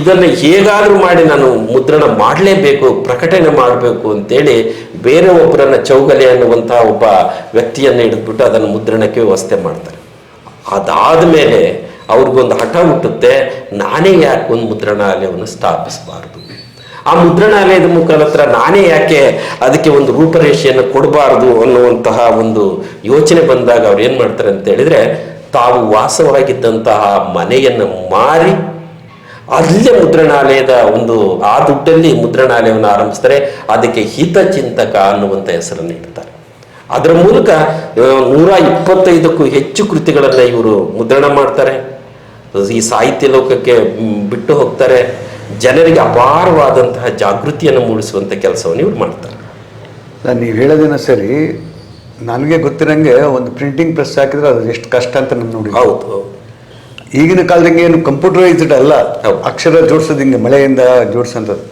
S2: ಇದನ್ನು ಹೇಗಾದ್ರೂ ಮಾಡಿ ನಾನು ಮುದ್ರಣ ಮಾಡಲೇಬೇಕು, ಪ್ರಕಟಣೆ ಮಾಡಬೇಕು ಅಂತೇಳಿ ಬೇರೆ ಒಬ್ಬರನ್ನ ಚೌಗಲೆ ಅನ್ನುವಂತಹ ಒಬ್ಬ ವ್ಯಕ್ತಿಯನ್ನು ಹಿಡಿದ್ಬಿಟ್ಟು ಅದನ್ನು ಮುದ್ರಣಕ್ಕೆ ವ್ಯವಸ್ಥೆ ಮಾಡ್ತಾರೆ. ಅದಾದ್ಮೇಲೆ ಅವ್ರಿಗೊಂದು ಹಠ ಹುಟ್ಟುತ್ತೆ, ನಾನೇ ಯಾಕೆ ಒಂದು ಮುದ್ರಣಾಲಯವನ್ನು ಸ್ಥಾಪಿಸಬಾರದು, ಆ ಮುದ್ರಣಾಲಯದ ಮುಖಾಂತರ ನಾನೇ ಯಾಕೆ ಅದಕ್ಕೆ ಒಂದು ರೂಪರೇಷೆಯನ್ನು ಕೊಡಬಾರದು ಅನ್ನುವಂತಹ ಒಂದು ಯೋಚನೆ ಬಂದಾಗ ಅವ್ರು ಏನ್ ಮಾಡ್ತಾರೆ ಅಂತ ಹೇಳಿದ್ರೆ, ತಾವು ವಾಸವಾಗಿದ್ದಂತಹ ಮನೆಯನ್ನು ಮಾರಿ ಅಲ್ಲೇ ಮುದ್ರಣಾಲಯದ ಒಂದು ಆ ದುಡ್ಡಲ್ಲಿ ಮುದ್ರಣಾಲಯವನ್ನು ಆರಂಭಿಸ್ತಾರೆ. ಅದಕ್ಕೆ ಹಿತಚಿಂತಕ ಅನ್ನುವಂಥ ಹೆಸರನ್ನು ಇಡ್ತಾರೆ. ಅದರ ಮೂಲಕ 125ಕ್ಕೂ ಹೆಚ್ಚು ಕೃತಿಗಳನ್ನ ಇವರು ಮುದ್ರಣ ಮಾಡ್ತಾರೆ, ಈ ಸಾಹಿತ್ಯ ಲೋಕಕ್ಕೆ ಬಿಟ್ಟು ಹೋಗ್ತಾರೆ. ಜನರಿಗೆ ಅಪಾರವಾದಂತಹ ಜಾಗೃತಿಯನ್ನು ಮೂಡಿಸುವಂತ ಕೆಲಸವನ್ನು ಇವ್ರು ಮಾಡ್ತಾರೆ.
S1: ನೀವು ಹೇಳೋದೇನೋ ಸರಿ, ನನಗೆ ಗೊತ್ತಿರಂಗೆ ಒಂದು ಪ್ರಿಂಟಿಂಗ್ ಪ್ರೆಸ್ ಹಾಕಿದ್ರೆ ಅದು ಎಷ್ಟು ಕಷ್ಟ ಅಂತ ನಾನು ನೋಡಿ.
S2: ಹೌದು,
S1: ಈಗಿನ ಕಾಲದಂಗೆ ಏನು ಕಂಪ್ಯೂಟರೈಸ್ಡ್ ಅಲ್ಲ, ಅಕ್ಷರ ಜೋಡಿಸೋದು ಹಿಂಗೆ ಮಳೆಯಿಂದ ಜೋಡಿಸೋಂಥದ್ದು.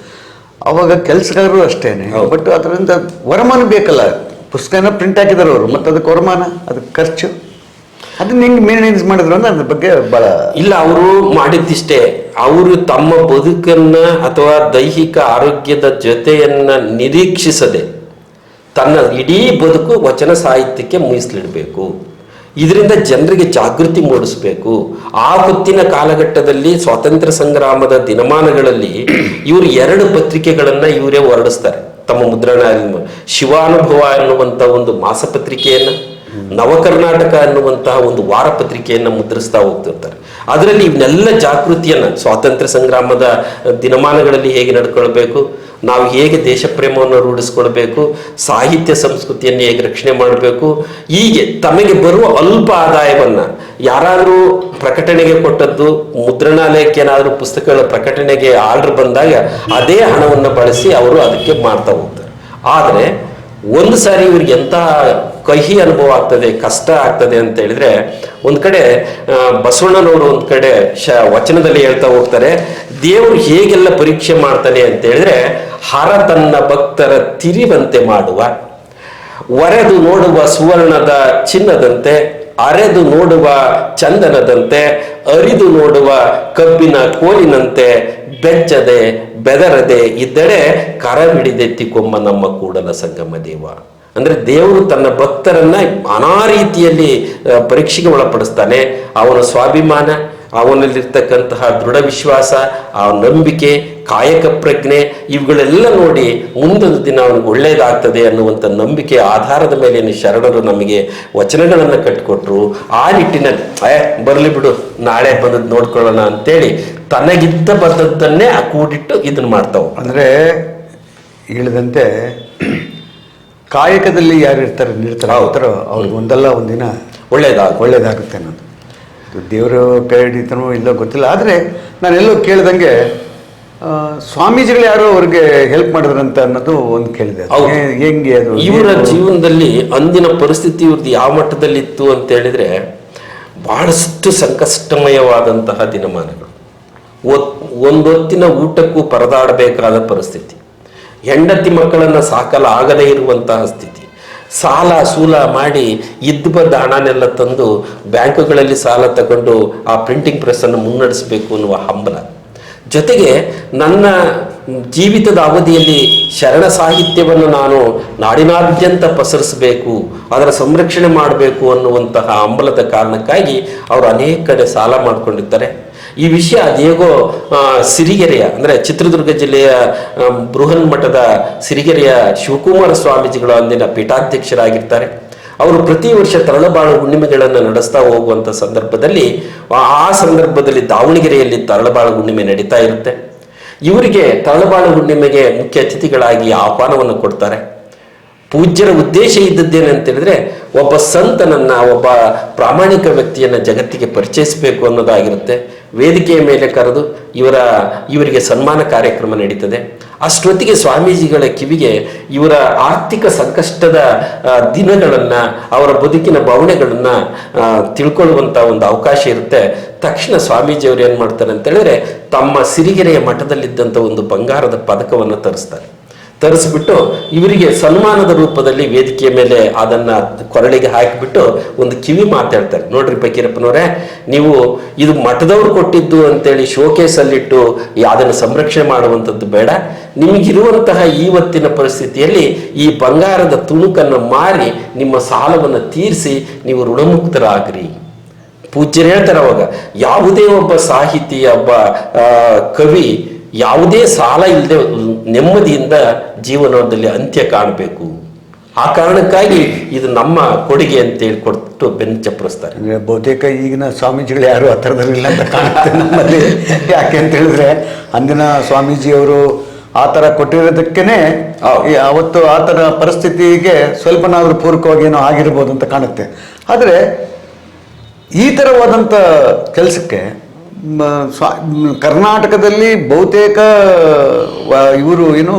S1: ಅವಾಗ ಕೆಲಸಗಾರರು ಅಷ್ಟೇನೆ, ಬಟ್ ಅದರಿಂದ ವರಮಾನ ಬೇಕಲ್ಲ. ಪುಸ್ತಕನ ಪ್ರಿಂಟ್ ಹಾಕಿದಾರೆ ಅವರು, ಮತ್ತು ಅದಕ್ಕೆ ವರಮಾನ, ಅದಕ್ಕೆ ಖರ್ಚು, ಅದನ್ನ ಹೆಂಗೆ ಮೇಂಟೆನೆನ್ಸ್ ಮಾಡಿದ್ರು ಅಂದ್ರೆ ಅದ್ರ ಬಗ್ಗೆ ಬಹಳ
S2: ಇಲ್ಲ. ಅವರು ಮಾಡಿದ್ದಿಷ್ಟೇ, ಅವರು ತಮ್ಮ ಬದುಕನ್ನ ಅಥವಾ ದೈಹಿಕ ಆರೋಗ್ಯದ ಜೊತೆಯನ್ನ ನಿರೀಕ್ಷಿಸದೆ ತನ್ನ ಇಡೀ ಬದುಕು ವಚನ ಸಾಹಿತ್ಯಕ್ಕೆ ಮೀಸಲಿಡಬೇಕು, ಇದರಿಂದ ಜನರಿಗೆ ಜಾಗೃತಿ ಮೂಡಿಸಬೇಕು. ಆ ಹೊತ್ತಿನ ಕಾಲಘಟ್ಟದಲ್ಲಿ ಸ್ವಾತಂತ್ರ್ಯ ಸಂಗ್ರಾಮದ ದಿನಮಾನಗಳಲ್ಲಿ ಇವರು 2 ಪತ್ರಿಕೆಗಳನ್ನ ಇವರೇ ಹೊರಡಿಸ್ತಾರೆ ತಮ್ಮ ಮುದ್ರಣ. ಶಿವಾನುಭವ ಅನ್ನುವಂಥ ಒಂದು ಮಾಸಪತ್ರಿಕೆಯನ್ನ, ನವಕರ್ನಾಟಕ ಅನ್ನುವಂತಹ ಒಂದು ವಾರ ಪತ್ರಿಕೆಯನ್ನ ಮುದ್ರಿಸ್ತಾ ಹೋಗ್ತಿರ್ತಾರೆ. ಅದರಲ್ಲಿ ಇವನ್ನೆಲ್ಲ ಜಾಗೃತಿಯನ್ನ, ಸ್ವಾತಂತ್ರ್ಯ ಸಂಗ್ರಾಮದ ದಿನಮಾನಗಳಲ್ಲಿ ಹೇಗೆ ನಡ್ಕೊಳ್ಬೇಕು, ನಾವು ಹೇಗೆ ದೇಶ ಪ್ರೇಮವನ್ನು ರೂಢಿಸ್ಕೊಳ್ಬೇಕು, ಸಾಹಿತ್ಯ ಸಂಸ್ಕೃತಿಯನ್ನು ಹೇಗೆ ರಕ್ಷಣೆ ಮಾಡಬೇಕು, ಹೀಗೆ ತಮಗೆ ಬರುವ ಅಲ್ಪ ಆದಾಯವನ್ನ ಯಾರಾದರೂ ಪ್ರಕಟಣೆಗೆ ಕೊಟ್ಟದ್ದು, ಮುದ್ರಣಾಲಯಕ್ಕೆ ಏನಾದರೂ ಪುಸ್ತಕಗಳ ಪ್ರಕಟಣೆಗೆ ಆರ್ಡರ್ ಬಂದಾಗ ಅದೇ ಹಣವನ್ನು ಬಳಸಿ ಅವರು ಅದಕ್ಕೆ ಮಾಡ್ತಾ ಹೋಗ್ತಾರೆ. ಆದರೆ ಒಂದು ಸಾರಿ ಇವ್ರಿಗೆ ಎಂಥ ಕಹಿ ಅನುಭವ ಆಗ್ತದೆ, ಕಷ್ಟ ಆಗ್ತದೆ ಅಂತ ಹೇಳಿದ್ರೆ, ಒಂದ್ ಕಡೆ ಬಸವಣ್ಣನವರು ಒಂದ್ ಕಡೆ ವಚನದಲ್ಲಿ ಹೇಳ್ತಾ ಹೋಗ್ತಾರೆ, ದೇವರು ಹೇಗೆಲ್ಲ ಪರೀಕ್ಷೆ ಮಾಡ್ತಾನೆ ಅಂತ ಹೇಳಿದ್ರೆ, ಹರ ತನ್ನ ಭಕ್ತರ ತಿರಿವಂತೆ ಮಾಡುವ, ಒರೆದು ನೋಡುವ ಸುವರ್ಣದ ಚಿನ್ನದಂತೆ, ಅರೆದು ನೋಡುವ ಚಂದನದಂತೆ, ಅರಿದು ನೋಡುವ ಕಬ್ಬಿನ ಕೋಲಿನಂತೆ, ಬೆಚ್ಚದೆ ಬೆದರದೆ ಇದ್ದರೆ ಕರವಿಡಿದೆತ್ತಿಕೊಮ್ಮ ನಮ್ಮ ಕೂಡಲ ಸಂಗಮ ದೇವ. ಅಂದ್ರೆ ದೇವರು ತನ್ನ ಭಕ್ತರನ್ನ ನಾನಾ ರೀತಿಯಲ್ಲಿ ಪರೀಕ್ಷೆಗೆ ಒಳಪಡಿಸ್ತಾನೆ. ಅವನ ಸ್ವಾಭಿಮಾನ, ಅವನಲ್ಲಿರ್ತಕ್ಕಂತಹ ದೃಢ ವಿಶ್ವಾಸ, ಆ ನಂಬಿಕೆ, ಕಾಯಕ ಪ್ರಜ್ಞೆ, ಇವುಗಳೆಲ್ಲ ನೋಡಿ ಮುಂದೊಂದು ದಿನ ಅವನಿಗೆ ಒಳ್ಳೆಯದಾಗ್ತದೆ ಅನ್ನುವಂಥ ನಂಬಿಕೆ ಆಧಾರದ ಮೇಲೆ ಶರಣರು ನಮಗೆ ವಚನಗಳನ್ನು ಕಟ್ಟಿಕೊಟ್ರು. ಆ ನಿಟ್ಟಿನಲ್ಲಿ ಬರಲಿ ಬಿಡು, ನಾಳೆ ಬಂದದ್ದು ನೋಡ್ಕೊಳ್ಳೋಣ ಅಂತೇಳಿ ತನಗಿದ್ದ ಬದ್ದದ್ದನ್ನೇ ಕೂಡಿಟ್ಟು ಇದನ್ನು ಮಾಡ್ತಾವೆ.
S1: ಅಂದರೆ ಹೇಳಿದಂತೆ ಕಾಯಕದಲ್ಲಿ ಯಾರು ಇರ್ತಾರೆ ನಿರತರಾಗ್ತಾರೋ ಅವ್ರಿಗೆ ಒಂದಲ್ಲ ಒಂದಿನ ಒಳ್ಳೇದಾಗುತ್ತೆ ಅನ್ನೋದು. ದೇವರು ಕೈ ಹಿಡಿತನೋ ಇಲ್ಲೋ ಗೊತ್ತಿಲ್ಲ. ಆದರೆ ನಾನೆಲ್ಲೋ ಕೇಳ್ದಂಗೆ ಸ್ವಾಮೀಜಿಗಳು ಯಾರೋ ಅವ್ರಿಗೆ ಹೆಲ್ಪ್ ಮಾಡಿದ್ರಂತ ಅನ್ನೋದು ಒಂದು ಕೇಳಿದೆ. ಹೆಂಗೆ ಅದು
S2: ಇವರ ಜೀವನದಲ್ಲಿ ಅಂದಿನ ಪರಿಸ್ಥಿತಿ ಇವ್ರದ್ದು ಯಾವ ಮಟ್ಟದಲ್ಲಿತ್ತು ಅಂತ ಹೇಳಿದ್ರೆ ಬಹಳಷ್ಟು ಸಂಕಷ್ಟಮಯವಾದಂತಹ ದಿನಮಾನಗಳು. ಒಂದೊತ್ತಿನ ಊಟಕ್ಕೂ ಪರದಾಡಬೇಕಾದ ಪರಿಸ್ಥಿತಿ, ಹೆಂಡತಿ ಮಕ್ಕಳನ್ನು ಸಾಕಲಾಗದೇ ಇರುವಂತಹ ಸ್ಥಿತಿ, ಸಾಲ ಸೂಲ ಮಾಡಿ ಇದ್ದು ಬಂದ ಹಣನೆಲ್ಲ ತಂದು ಬ್ಯಾಂಕುಗಳಲ್ಲಿ ಸಾಲ ತಗೊಂಡು ಆ ಪ್ರಿಂಟಿಂಗ್ ಪ್ರೆಸ್ಸನ್ನು ಮುನ್ನಡೆಸಬೇಕು ಅನ್ನುವ ಹಂಬಲ. ಜೊತೆಗೆ ನನ್ನ ಜೀವಿತದ ಅವಧಿಯಲ್ಲಿ ಶರಣ ಸಾಹಿತ್ಯವನ್ನು ನಾನು ನಾಡಿನಾದ್ಯಂತ ಪಸರಿಸಬೇಕು, ಅದರ ಸಂರಕ್ಷಣೆ ಮಾಡಬೇಕು ಅನ್ನುವಂತಹ ಹಂಬಲದ ಕಾರಣಕ್ಕಾಗಿ ಅವರು ಅನೇಕ ಕಡೆ ಸಾಲ ಮಾಡಿಕೊಂಡಿರ್ತಾರೆ. ಈ ವಿಷಯ ಅದೇಗೋ ಸಿರಿಗೆರೆಯ ಅಂದರೆ ಚಿತ್ರದುರ್ಗ ಜಿಲ್ಲೆಯ ಬೃಹನ್ ಮಠದ ಸಿರಿಗೆರೆಯ ಶಿವಕುಮಾರ ಸ್ವಾಮೀಜಿಗಳು ಅಂದಿನ ಪೀಠಾಧ್ಯಕ್ಷರಾಗಿರ್ತಾರೆ. ಅವರು ಪ್ರತಿ ವರ್ಷ ತರಳಬಾಳು ಹುಣ್ಣಿಮೆಗಳನ್ನು ನಡೆಸ್ತಾ ಹೋಗುವಂಥ ಸಂದರ್ಭದಲ್ಲಿ ಆ ಸಂದರ್ಭದಲ್ಲಿ ದಾವಣಗೆರೆಯಲ್ಲಿ ತರಳಬಾಳು ಹುಣ್ಣಿಮೆ ನಡೀತಾ ಇರುತ್ತೆ. ಇವರಿಗೆ ತರಳಬಾಳು ಹುಣ್ಣಿಮೆಗೆ ಮುಖ್ಯ ಅತಿಥಿಗಳಾಗಿ ಆಹ್ವಾನವನ್ನು ಕೊಡ್ತಾರೆ. ಪೂಜ್ಯರ ಉದ್ದೇಶ ಇದ್ದದ್ದೇನೆ ಅಂತ ಹೇಳಿದ್ರೆ ಒಬ್ಬ ಸಂತನನ್ನ, ಒಬ್ಬ ಪ್ರಾಮಾಣಿಕ ವ್ಯಕ್ತಿಯನ್ನ ಜಗತ್ತಿಗೆ ಪರಿಚಯಿಸಬೇಕು ಅನ್ನೋದಾಗಿರುತ್ತೆ. ವೇದಿಕೆಯ ಮೇಲೆ ಕರೆದು ಇವರಿಗೆ ಸನ್ಮಾನ ಕಾರ್ಯಕ್ರಮ ನಡೀತದೆ. ಅಷ್ಟೊತ್ತಿಗೆ ಸ್ವಾಮೀಜಿಗಳ ಕಿವಿಗೆ ಇವರ ಆರ್ಥಿಕ ಸಂಕಷ್ಟದ ದಿನಗಳನ್ನು, ಅವರ ಬದುಕಿನ ಭಾವನೆಗಳನ್ನು ತಿಳ್ಕೊಳ್ಳುವಂಥ ಒಂದು ಅವಕಾಶ ಇರುತ್ತೆ. ತಕ್ಷಣ ಸ್ವಾಮೀಜಿಯವರು ಏನು ಮಾಡ್ತಾರೆ ಅಂತ ಹೇಳಿದ್ರೆ ತಮ್ಮ ಸಿರಿಗೆರೆಯ ಮಠದಲ್ಲಿದ್ದಂಥ ಒಂದು ಬಂಗಾರದ ಪದಕವನ್ನು ತರಿಸ್ಬಿಟ್ಟು ಇವರಿಗೆ ಸನ್ಮಾನದ ರೂಪದಲ್ಲಿ ವೇದಿಕೆಯ ಮೇಲೆ ಅದನ್ನು ಕೊರಳಿಗೆ ಹಾಕಿಬಿಟ್ಟು ಒಂದು ಕಿವಿ ಮಾತಾಡ್ತಾರೆ. ನೋಡ್ರಿ ಫಕೀರಪ್ಪನವರೇ, ನೀವು ಇದು ಮಠದವ್ರು ಕೊಟ್ಟಿದ್ದು ಅಂತೇಳಿ ಶೋಕೇಸಲ್ಲಿಟ್ಟು ಅದನ್ನು ಸಂರಕ್ಷಣೆ ಮಾಡುವಂಥದ್ದು ಬೇಡ. ನಿಮಗಿರುವಂತಹ ಇವತ್ತಿನ ಪರಿಸ್ಥಿತಿಯಲ್ಲಿ ಈ ಬಂಗಾರದ ತುಣುಕನ್ನು ಮಾರಿ ನಿಮ್ಮ ಸಾಲವನ್ನು ತೀರಿಸಿ ನೀವು ಋಣಮುಕ್ತರಾಗ್ರಿ. ಪೂಜ್ಯರು ಹೇಳ್ತಾರೆ ಅವಾಗ, ಯಾವುದೇ ಒಬ್ಬ ಸಾಹಿತಿ, ಒಬ್ಬ ಕವಿ ಯಾವುದೇ ಸಾಲ ಇಲ್ಲದೆ ನೆಮ್ಮದಿಯಿಂದ ಜೀವನದಲ್ಲಿ ಅಂತ್ಯ ಕಾಣಬೇಕು. ಆ ಕಾರಣಕ್ಕಾಗಿ ಇದು ನಮ್ಮ ಕೊಡುಗೆ ಅಂತೇಳಿ ಕೊಟ್ಟು ಬೆನ್ನು ಚಪ್ಪರಿಸ್ತಾರೆ.
S1: ಅಂದರೆ ಬಹುತೇಕ ಈಗಿನ ಸ್ವಾಮೀಜಿಗಳು ಯಾರು ಆ ಥರದಲ್ಲಿಲ್ಲ ಅಂತ ಕಾಣುತ್ತೆ ನಮ್ಮಲ್ಲಿ. ಯಾಕೆ ಅಂತ ಹೇಳಿದ್ರೆ ಅಂದಿನ ಸ್ವಾಮೀಜಿಯವರು ಆ ಥರ ಕೊಟ್ಟಿರೋದಕ್ಕೇ ಅವತ್ತು ಆ ಥರ ಪರಿಸ್ಥಿತಿಗೆ ಸ್ವಲ್ಪನಾದರೂ ಪೂರಕವಾಗಿ ಏನೋ ಆಗಿರ್ಬೋದು ಅಂತ ಕಾಣುತ್ತೆ. ಆದರೆ ಈ ಥರವಾದಂಥ ಕೆಲಸಕ್ಕೆ ಕರ್ನಾಟಕದಲ್ಲಿ ಬಹುತೇಕ ಇವರು ಏನು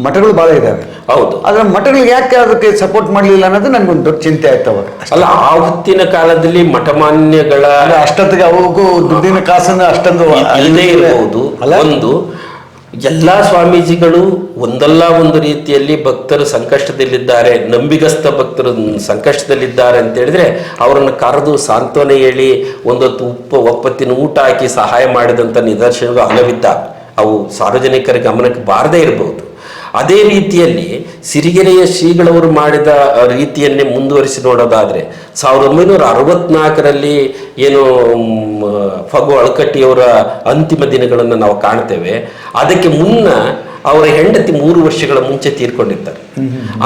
S1: ಮಠಗಳು ಭಾಳ ಇದ್ದಾವೆ.
S2: ಹೌದು.
S1: ಆದ್ರೆ ಮಠಗಳಿಗೆ ಯಾಕೆ ಅದಕ್ಕೆ ಸಪೋರ್ಟ್ ಮಾಡಲಿಲ್ಲ ಅನ್ನೋದು ನನಗೊಂದು ದೊಡ್ಡ ಚಿಂತೆ ಆಯ್ತು ಅವಾಗ.
S2: ಅಲ್ಲ, ಆ ಹೊತ್ತಿನ ಕಾಲದಲ್ಲಿ ಮಠಮಾನ್ಯಗಳ
S1: ಅಷ್ಟೊತ್ತಿಗೆ ಅವಕ್ಕೂ ದುಡ್ಡಿನ ಕಾಸನ್ನು ಅಷ್ಟೊಂದು
S2: ಇಲ್ಲದೆ ಇರಬಹುದು. ಒಂದು ಎಲ್ಲ ಸ್ವಾಮೀಜಿಗಳು ಒಂದಲ್ಲ ಒಂದು ರೀತಿಯಲ್ಲಿ ಭಕ್ತರು ಸಂಕಷ್ಟದಲ್ಲಿದ್ದಾರೆ, ನಂಬಿಗಸ್ತ ಭಕ್ತರು ಸಂಕಷ್ಟದಲ್ಲಿದ್ದಾರೆ ಅಂತ ಹೇಳಿದ್ರೆ ಅವರನ್ನು ಕರೆದು ಸಾಂತ್ವನ ಹೇಳಿ ಒಂದೊತ್ತು ಒಪ್ಪತ್ತಿನ ಊಟ ಹಾಕಿ ಸಹಾಯ ಮಾಡಿದಂಥ ನಿದರ್ಶನಗಳು ಹಲವಿದ್ದ. ಅವು ಸಾರ್ವಜನಿಕರ ಗಮನಕ್ಕೆ ಬಾರದೇ ಇರಬಹುದು. ಅದೇ ರೀತಿಯಲ್ಲಿ ಸಿರಿಗೆರೆಯ ಶ್ರೀಗಳವರು ಮಾಡಿದ ರೀತಿಯನ್ನೇ ಮುಂದುವರಿಸಿ ನೋಡೋದಾದರೆ 1964ರಲ್ಲಿ ಏನು ಫಗು ಅಳಕಟ್ಟಿಯವರ ಅಂತಿಮ ದಿನಗಳನ್ನು ನಾವು ಕಾಣ್ತೇವೆ. ಅದಕ್ಕೆ ಮುನ್ನ ಅವರ ಹೆಂಡತಿ 3 ವರ್ಷಗಳ ಮುಂಚೆ ತೀರ್ಕೊಂಡಿರ್ತಾರೆ.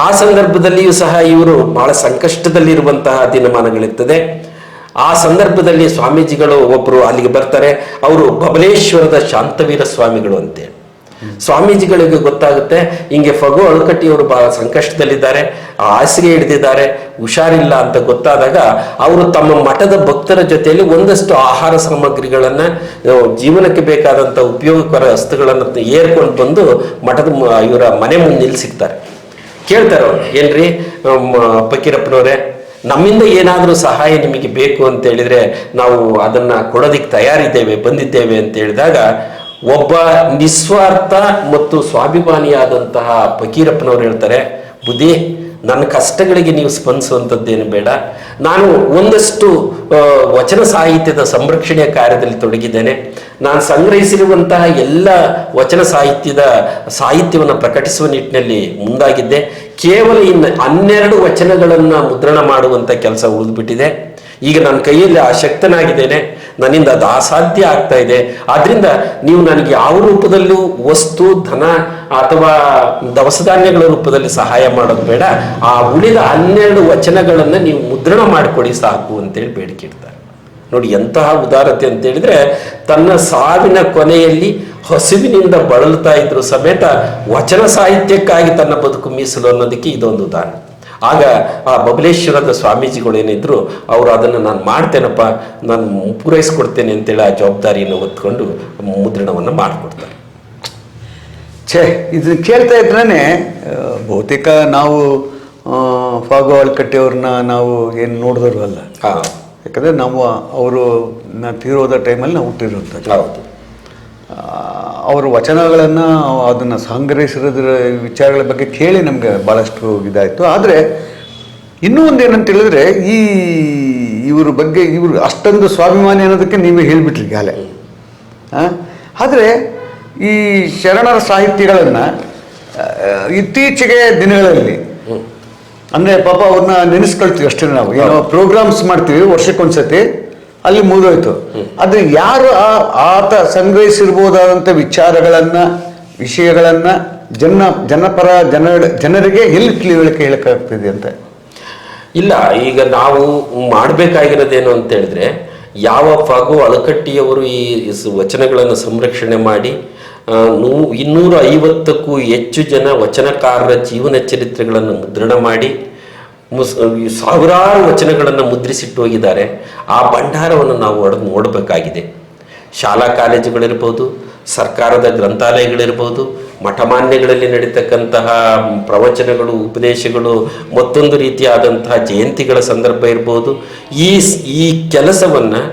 S2: ಆ ಸಂದರ್ಭದಲ್ಲಿಯೂ ಸಹ ಇವರು ಬಹಳ ಸಂಕಷ್ಟದಲ್ಲಿರುವಂತಹ ದಿನಮಾನಗಳಿರ್ತದೆ. ಆ ಸಂದರ್ಭದಲ್ಲಿ ಸ್ವಾಮೀಜಿಗಳು ಒಬ್ಬರು ಅಲ್ಲಿಗೆ ಬರ್ತಾರೆ. ಅವರು ಬಬಲೇಶ್ವರದ ಶಾಂತವೀರ ಸ್ವಾಮಿಗಳು ಅಂತೇಳಿ. ಸ್ವಾಮೀಜಿಗಳಿಗೆ ಗೊತ್ತಾಗುತ್ತೆ ಹಿಂಗೆ ಫಗು ಅಳಕಟ್ಟಿಯವರು ಬಹಳ ಸಂಕಷ್ಟದಲ್ಲಿದ್ದಾರೆ, ಹಾಸಿಗೆ ಹಿಡಿದಿದ್ದಾರೆ, ಹುಷಾರಿಲ್ಲ ಅಂತ ಗೊತ್ತಾದಾಗ ಅವರು ತಮ್ಮ ಮಠದ ಭಕ್ತರ ಜೊತೆಯಲ್ಲಿ ಒಂದಷ್ಟು ಆಹಾರ ಸಾಮಗ್ರಿಗಳನ್ನು, ಜೀವನಕ್ಕೆ ಬೇಕಾದಂಥ ಉಪಯೋಗಕರ ವಸ್ತುಗಳನ್ನು ಏರ್ಕೊಂಡು ಬಂದು ಮಠದ ಇವರ ಮನೆ ಮುಂದೆ ನಿಲ್ಲಿಸಿರ್ತಾರೆ. ಕೇಳ್ತಾರೆ ಅವ್ರು, ಏನ್ರಿ ಫಕೀರಪ್ಪನವರೇ, ನಮ್ಮಿಂದ ಏನಾದರೂ ಸಹಾಯ ನಿಮಗೆ ಬೇಕು ಅಂತ ಹೇಳಿದ್ರೆ ನಾವು ಅದನ್ನು ಕೊಡೋದಿಕ್ಕೆ ತಯಾರಿದ್ದೇವೆ, ಬಂದಿದ್ದೇವೆ ಅಂತ ಹೇಳಿದಾಗ ಒಬ್ಬ ನಿಸ್ವಾರ್ಥ ಮತ್ತು ಸ್ವಾಭಿಮಾನಿಯಾದಂತಹ ಫಕೀರಪ್ಪನವ್ರು ಹೇಳ್ತಾರೆ, ಬುದ್ಧಿ, ನನ್ನ ಕಷ್ಟಗಳಿಗೆ ನೀವು ಸ್ಪಂದಿಸುವಂಥದ್ದೇನು ಬೇಡ. ನಾನು ಒಂದಷ್ಟು ವಚನ ಸಾಹಿತ್ಯದ ಸಂರಕ್ಷಣೆಯ ಕಾರ್ಯದಲ್ಲಿ ತೊಡಗಿದ್ದೇನೆ. ನಾನು ಸಂಗ್ರಹಿಸಿರುವಂತಹ ಎಲ್ಲ ವಚನ ಸಾಹಿತ್ಯವನ್ನು ಪ್ರಕಟಿಸುವ ನಿಟ್ಟಿನಲ್ಲಿ ಮುಂದಾಗಿದ್ದೆ. ಕೇವಲ ಇನ್ನು 12 ವಚನಗಳನ್ನು ಮುದ್ರಣ ಮಾಡುವಂಥ ಕೆಲಸ ಉಳಿದುಬಿಟ್ಟಿದೆ. ಈಗ ನನ್ನ ಕೈಯಲ್ಲಿ ಆಸಕ್ತನಾಗಿದ್ದೇನೆ. ನನ್ನಿಂದ ಅದು ಅಸಾಧ್ಯ ಆಗ್ತಾ ಇದೆ. ಆದ್ರಿಂದ ನೀವು ನನಗೆ ಯಾವ ರೂಪದಲ್ಲೂ ವಸ್ತು, ಧನ ಅಥವಾ ದವಸ ಧಾನ್ಯಗಳ ರೂಪದಲ್ಲಿ ಸಹಾಯ ಮಾಡೋದು ಬೇಡ, ಆ ಉಳಿದ 12 ವಚನಗಳನ್ನು ನೀವು ಮುದ್ರಣ ಮಾಡಿಕೊಡಿ ಸಾಕು ಅಂತೇಳಿ ಬೇಡಿಕೆ ಇಡ್ತಾರೆ. ನೋಡಿ ಎಂತಹ ಉದಾರತೆ ಅಂತ ಹೇಳಿದ್ರೆ, ತನ್ನ ಸಾವಿನ ಕೊನೆಯಲ್ಲಿ ಹಸಿವಿನಿಂದ ಬಳಲ್ತಾ ಇದ್ರು ಸಮೇತ ವಚನ ಸಾಹಿತ್ಯಕ್ಕಾಗಿ ತನ್ನ ಬದುಕು ಮೀಸಲು ಅನ್ನೋದಕ್ಕೆ ಇದೊಂದು ಉದಾಹರಣೆ. ಆಗ ಆ ಬಬಲೇಶ್ವರದ ಸ್ವಾಮೀಜಿಗಳು ಏನಿದ್ರು, ಅವರು ಅದನ್ನು ನಾನು ಮಾಡ್ತೇನಪ್ಪ, ನಾನು ಪೂರೈಸ್ಕೊಡ್ತೇನೆ ಅಂತೇಳಿ ಆ ಜವಾಬ್ದಾರಿಯನ್ನು ಹೊತ್ಕೊಂಡು ಮುದ್ರಣವನ್ನು ಮಾಡಿಕೊಡ್ತಾರೆ.
S1: ಇದನ್ನ ಕೇಳ್ತಾ ಇದ್ರೇ ಬಹುತೇಕ ನಾವು ಫಾಗು ಆಳ್ಕಟ್ಟಿಯವ್ರನ್ನ ನಾವು ಏನು ನೋಡಿದ್ರು ಅಲ್ಲ. ಯಾಕಂದರೆ ನಾವು ಅವರು ತೀರೋದ ಟೈಮಲ್ಲಿ ನಾವು ಹುಟ್ಟಿರುವಂಥದ್ದು.
S2: ಹೌದು.
S1: ಅವರು ವಚನಗಳನ್ನು ಅದನ್ನು ಸಂಗ್ರಹಿಸಿರೋದ್ರ ವಿಚಾರಗಳ ಬಗ್ಗೆ ಕೇಳಿ ನಮಗೆ ಭಾಳಷ್ಟು ಇದಾಯಿತು. ಆದರೆ ಇನ್ನೂ ಒಂದು ಏನಂತ ಹೇಳಿದ್ರೆ, ಇವ್ರ ಬಗ್ಗೆ ಇವರು ಅಷ್ಟೊಂದು ಸ್ವಾಭಿಮಾನಿ ಅನ್ನೋದಕ್ಕೆ ನೀವೇ ಹೇಳಿಬಿಟ್ರಿ ಈಗಾಗಲೇ. ಆದರೆ ಈ ಶರಣರ ಸಾಹಿತ್ಯಗಳನ್ನು ಇತ್ತೀಚೆಗೆ ದಿನಗಳಲ್ಲಿ ಅಂದರೆ ಪಾಪ ಅವ್ರನ್ನ ನೆನೆಸ್ಕೊಳ್ತೀವಿ ಅಷ್ಟೇ. ನಾವು ಏನೋ ಪ್ರೋಗ್ರಾಮ್ಸ್ ಮಾಡ್ತೀವಿ ವರ್ಷಕ್ಕೊಂದ್ಸತಿ, ಅಲ್ಲಿ ಮುಗಿದೋಯ್ತು. ಆದರೆ ಯಾರು ಆತ ಸಂಗ್ರಹಿಸಿರ್ಬೋದಾದಂಥ ವಿಷಯಗಳನ್ನು ಜನಪರ ಜನರಿಗೆ ಎಲ್ಲಿ ತಿಳಿವಳಿಕೆ ಹೇಳಕ್ಕಾಗ್ತಿದೆ ಅಂತ
S2: ಇಲ್ಲ. ಈಗ ನಾವು ಮಾಡಬೇಕಾಗಿರೋದೇನು ಅಂತ ಹೇಳಿದ್ರೆ, ಯಾವ ಫಾಗು ಅಳಕಟ್ಟಿಯವರು ಈ ವಚನಗಳನ್ನು ಸಂರಕ್ಷಣೆ ಮಾಡಿ 250ಕ್ಕೂ ಹೆಚ್ಚು ಜನ ವಚನಕಾರರ ಜೀವನ ಚರಿತ್ರೆಗಳನ್ನು ಮುದ್ರಣ ಮಾಡಿ ಸಾವಿರಾರು ವಚನಗಳನ್ನು ಮುದ್ರಿಸಿಟ್ಟು ಹೋಗಿದ್ದಾರೆ. ಆ ಭಂಡಾರವನ್ನು ನಾವು ನೋಡಬೇಕಾಗಿದೆ. ಶಾಲಾ ಕಾಲೇಜುಗಳಿರ್ಬೋದು, ಸರ್ಕಾರದ ಗ್ರಂಥಾಲಯಗಳಿರ್ಬೋದು, ಮಠಮಾನ್ಯಗಳಲ್ಲಿ ನಡೀತಕ್ಕಂತಹ ಪ್ರವಚನಗಳು, ಉಪದೇಶಗಳು, ಮತ್ತೊಂದು ರೀತಿಯಾದಂತಹ ಜಯಂತಿಗಳ ಸಂದರ್ಭ ಇರ್ಬೋದು. ಈ ಕೆಲಸವನ್ನು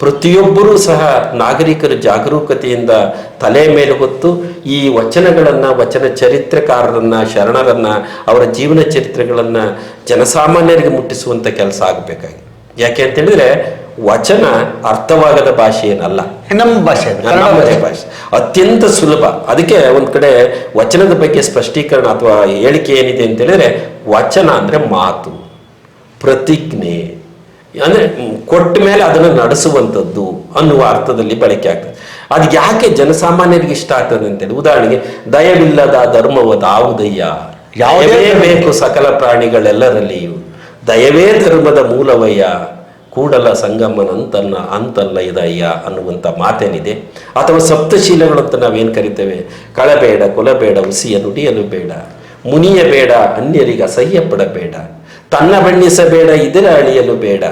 S2: ಪ್ರತಿಯೊಬ್ಬರೂ ಸಹ ನಾಗರಿಕರು ಜಾಗರೂಕತೆಯಿಂದ ತಲೆ ಮೇಲೆ ಹೊತ್ತು ಈ ವಚನಗಳನ್ನು, ವಚನ ಚರಿತ್ರೆಕಾರರನ್ನು, ಶರಣರನ್ನು, ಅವರ ಜೀವನ ಚರಿತ್ರೆಗಳನ್ನು ಜನಸಾಮಾನ್ಯರಿಗೆ ಮುಟ್ಟಿಸುವಂಥ ಕೆಲಸ ಆಗಬೇಕಾಗಿದೆ. ಯಾಕೆ ಅಂತ ಹೇಳಿದ್ರೆ, ವಚನ ಅರ್ಥವಾಗದ ಭಾಷೆ ಏನಲ್ಲ,
S1: ನಮ್ಮ ಭಾಷೆ,
S2: ಭಾಷೆ ಅತ್ಯಂತ ಸುಲಭ. ಅದಕ್ಕೆ ಒಂದು ಕಡೆ ವಚನದ ಬಗ್ಗೆ ಸ್ಪಷ್ಟೀಕರಣ ಅಥವಾ ಹೇಳಿಕೆ ಏನಿದೆ ಅಂತ ಹೇಳಿದ್ರೆ, ವಚನ ಅಂದರೆ ಮಾತು, ಪ್ರತಿಜ್ಞೆ, ಅಂದರೆ ಕೊಟ್ಟ ಮೇಲೆ ಅದನ್ನು ನಡೆಸುವಂಥದ್ದು ಅನ್ನುವ ಅರ್ಥದಲ್ಲಿ ಬಳಕೆ ಆಗ್ತದೆ. ಅದು ಯಾಕೆ ಜನಸಾಮಾನ್ಯರಿಗೆ ಇಷ್ಟ ಆಗ್ತದೆ ಅಂತೇಳಿ, ಉದಾಹರಣೆಗೆ, ದಯವಿಲ್ಲದ ಧರ್ಮವದಾವುದಯ್ಯ, ಯಾವೇ ಬೇಕು ಸಕಲ ಪ್ರಾಣಿಗಳೆಲ್ಲರಲ್ಲಿಯೂ, ದಯವೇ ಧರ್ಮದ ಮೂಲವಯ್ಯ, ಕೂಡಲ ಅಂತಲ್ಲ ಇದಯ್ಯ ಅನ್ನುವಂಥ ಮಾತೇನಿದೆ. ಅಥವಾ ಸಪ್ತಶೀಲಗಳು ಅಂತ ನಾವೇನು ಕರಿತೇವೆ, ಕಳಬೇಡ, ಕೊಲಬೇಡ, ಉಸಿಯ ನುಡಿಯಲು ಬೇಡ, ಮುನಿಯಬೇಡ, ಅನ್ಯರಿಗೆ ಅಸಹ್ಯ ಪಡಬೇಡ, ತನ್ನ ಬಣ್ಣಿಸಬೇಡ, ಇದರ ಅಳಿಯಲು ಬೇಡ,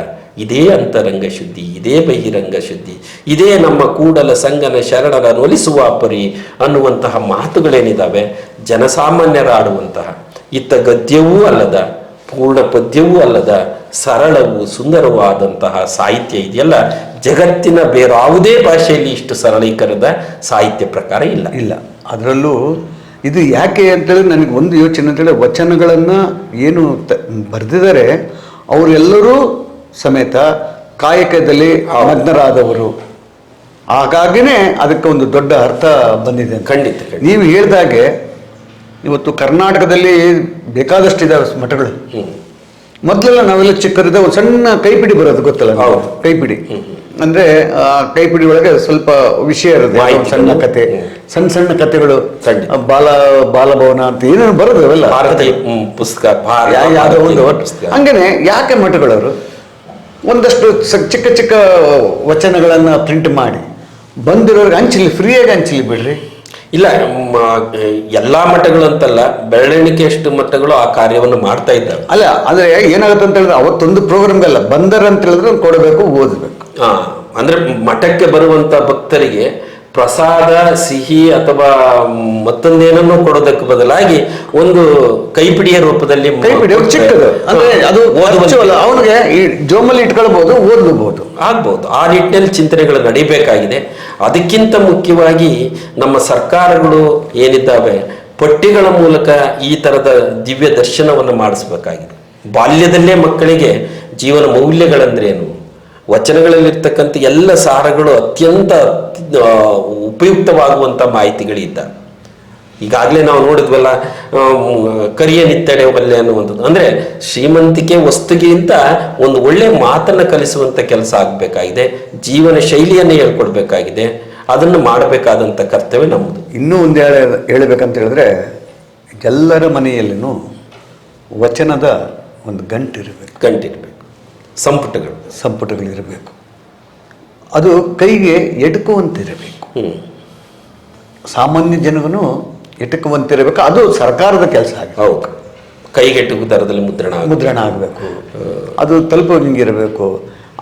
S2: ಇದೇ ಅಂತರಂಗ ಶುದ್ಧಿ, ಇದೇ ಬಹಿರಂಗ ಶುದ್ಧಿ, ಇದೇ ನಮ್ಮ ಕೂಡಲ ಸಂಗನ ಶರಣರ ನೊಲಿಸುವ ಪರಿ ಅನ್ನುವಂತಹ ಮಾತುಗಳೇನಿದ್ದಾವೆ, ಜನಸಾಮಾನ್ಯರ ಆಡುವಂತಹ, ಇತ್ತ ಗದ್ಯವೂ ಅಲ್ಲದ, ಪೂರ್ಣ ಪದ್ಯವೂ ಅಲ್ಲದ, ಸರಳವೂ ಸುಂದರವಾದಂತಹ ಸಾಹಿತ್ಯ ಇದೆಯಲ್ಲ, ಜಗತ್ತಿನ ಬೇರಾವುದೇ ಭಾಷೆಯಲ್ಲಿ ಇಷ್ಟು ಸರಳೀಕರಣದ ಸಾಹಿತ್ಯ ಪ್ರಕಾರ ಇಲ್ಲ.
S1: ಅದರಲ್ಲೂ ಇದು ಯಾಕೆ ಅಂತೇಳಿ ನನಗೆ ಒಂದು ಯೋಚನೆ ಅಂತೇಳಿ, ವಚನಗಳನ್ನು ಏನು ಬರೆದಿದ್ದಾರೆ ಅವರೆಲ್ಲರೂ ಸಮೇತ ಕಾಯಕದಲ್ಲಿ ಮಗ್ನರಾದವರು. ಹಾಗಾಗಿನೇ ಅದಕ್ಕೆ ಒಂದು ದೊಡ್ಡ ಅರ್ಥ ಬಂದಿದೆ.
S2: ಖಂಡಿತ.
S1: ನೀವು ಹೇಳಿದಾಗೆ ಇವತ್ತು ಕರ್ನಾಟಕದಲ್ಲಿ ಬೇಕಾದಷ್ಟು ಇದಾವೆ ಮಠಗಳು. ಮೊದಲೆಲ್ಲ ನಾವೆಲ್ಲ ಚಿಕ್ಕರಿದ್ದ ಒಂದು ಸಣ್ಣ ಕೈಪಿಡಿ ಬರೋದು ಗೊತ್ತಲ್ಲ, ಕೈಪಿಡಿ ಅಂದ್ರೆ ಆ ಕೈಪಿಡಿ ಒಳಗೆ ಸ್ವಲ್ಪ ವಿಷಯ ಇರುತ್ತೆ, ಸಣ್ಣ ಕತೆ, ಸಣ್ಣ ಕತೆಗಳು, ಬಾಲಭವನ ಅಂತ ಏನೇನು ಬರೋದು ಅವೆಲ್ಲ
S2: ಪುಸ್ತಕ.
S1: ಯಾವುದೋ ಒಂದು ಹಂಗೇನೆ ಯಾಕೆ ಮಠಗಳವರು ಒಂದಷ್ಟು ಚಿಕ್ಕ ಚಿಕ್ಕ ವಚನಗಳನ್ನು ಪ್ರಿಂಟ್ ಮಾಡಿ ಬಂದಿರೋರಿಗೆ ಹಂಚಲಿ, ಫ್ರೀಯಾಗಿ ಹಂಚಲಿ ಬಿಡ್ರಿ.
S2: ಇಲ್ಲ, ಎಲ್ಲಾ ಮಠಗಳಂತಲ್ಲ, ಬೆರಳೆಣಿಕೆಯಷ್ಟು ಮಠಗಳು ಆ ಕಾರ್ಯವನ್ನು ಮಾಡ್ತಾ ಇದ್ದಾರೆ.
S1: ಅಲ್ಲ, ಅಂದ್ರೆ ಏನಾಗುತ್ತೆ ಅಂತ ಹೇಳಿದ್ರೆ, ಅವತ್ತೊಂದು ಪ್ರೋಗ್ರಾಮ್ಗಲ್ಲ, ಬಂದರ ಅಂತ ಹೇಳಿದ್ರೆ ಕೊಡಬೇಕು, ಓದಬೇಕು.
S2: ಅಂದ್ರೆ ಮಠಕ್ಕೆ ಬರುವಂತ ಭಕ್ತರಿಗೆ ಪ್ರಸಾದ, ಸಿಹಿ ಅಥವಾ ಮತ್ತೊಂದೇನನ್ನು ಕೊಡೋದಕ್ಕೆ ಬದಲಾಗಿ ಒಂದು ಕೈಪಿಡಿಯ ರೂಪದಲ್ಲಿ,
S1: ಕೈಪಿಡಿ ಚಿಕ್ಕದು, ಅಂದ್ರೆ ಅದು ಅವನಿಗೆ ಈ ಜೋಮಲ್ಲಿ ಇಟ್ಕೊಳ್ಬಹುದು, ಓದ್ಲೂಬಹುದು,
S2: ಆಗ್ಬಹುದು. ಆ ನಿಟ್ಟಿನಲ್ಲಿ ಚಿಂತನೆಗಳು ನಡೀಬೇಕಾಗಿದೆ. ಅದಕ್ಕಿಂತ ಮುಖ್ಯವಾಗಿ ನಮ್ಮ ಸರ್ಕಾರಗಳು ಏನಿದ್ದಾವೆ, ಪಠ್ಯಗಳ ಮೂಲಕ ಈ ತರದ ದಿವ್ಯ ದರ್ಶನವನ್ನು ಮಾಡಿಸ್ಬೇಕಾಗಿದೆ. ಬಾಲ್ಯದಲ್ಲೇ ಮಕ್ಕಳಿಗೆ ಜೀವನ ಮೌಲ್ಯಗಳಂದ್ರೇನು, ವಚನಗಳಲ್ಲಿರ್ತಕ್ಕಂಥ ಎಲ್ಲ ಸಾರಗಳು ಅತ್ಯಂತ ಉಪಯುಕ್ತವಾಗುವಂಥ ಮಾಹಿತಿಗಳಿದ್ದ. ಈಗಾಗಲೇ ನಾವು ನೋಡಿದ್ವಲ್ಲ, ಕರಿಯ ನಿತ್ತಡೆ ಒಲ್ಲೆ ಅನ್ನುವಂಥದ್ದು. ಅಂದರೆ ಶ್ರೀಮಂತಿಕೆ ವಸ್ತುಗಿಂತ ಒಂದು ಒಳ್ಳೆ ಮಾತನ್ನು ಕಲಿಸುವಂಥ ಕೆಲಸ ಆಗಬೇಕಾಗಿದೆ, ಜೀವನ ಶೈಲಿಯನ್ನು ಹೇಳ್ಕೊಡ್ಬೇಕಾಗಿದೆ. ಅದನ್ನು ಮಾಡಬೇಕಾದಂಥ ಕರ್ತವ್ಯ ನಮ್ಮದು.
S1: ಇನ್ನೂ ಒಂದು ಹೇಳಬೇಕಂತ ಹೇಳಿದ್ರೆ, ಎಲ್ಲರ ಮನೆಯಲ್ಲಿನೂ ವಚನದ ಒಂದು ಗಂಟಿರಬೇಕು, ಸಂಪುಟಗಳಿರಬೇಕು. ಅದು ಕೈಗೆ ಎಟುಕುವಂತಿರಬೇಕು, ಸಾಮಾನ್ಯ ಜನಗೂ ಎಟುಕುವಂತಿರಬೇಕು. ಅದು ಸರ್ಕಾರದ ಕೆಲಸ ಆಗಿದೆ.
S2: ಹೌದು, ಕೈಗೆಟುಕು ದರದಲ್ಲಿ ಮುದ್ರಣ
S1: ಆಗಬೇಕು, ಅದು ತಲುಪೋಂಗಿರಬೇಕು.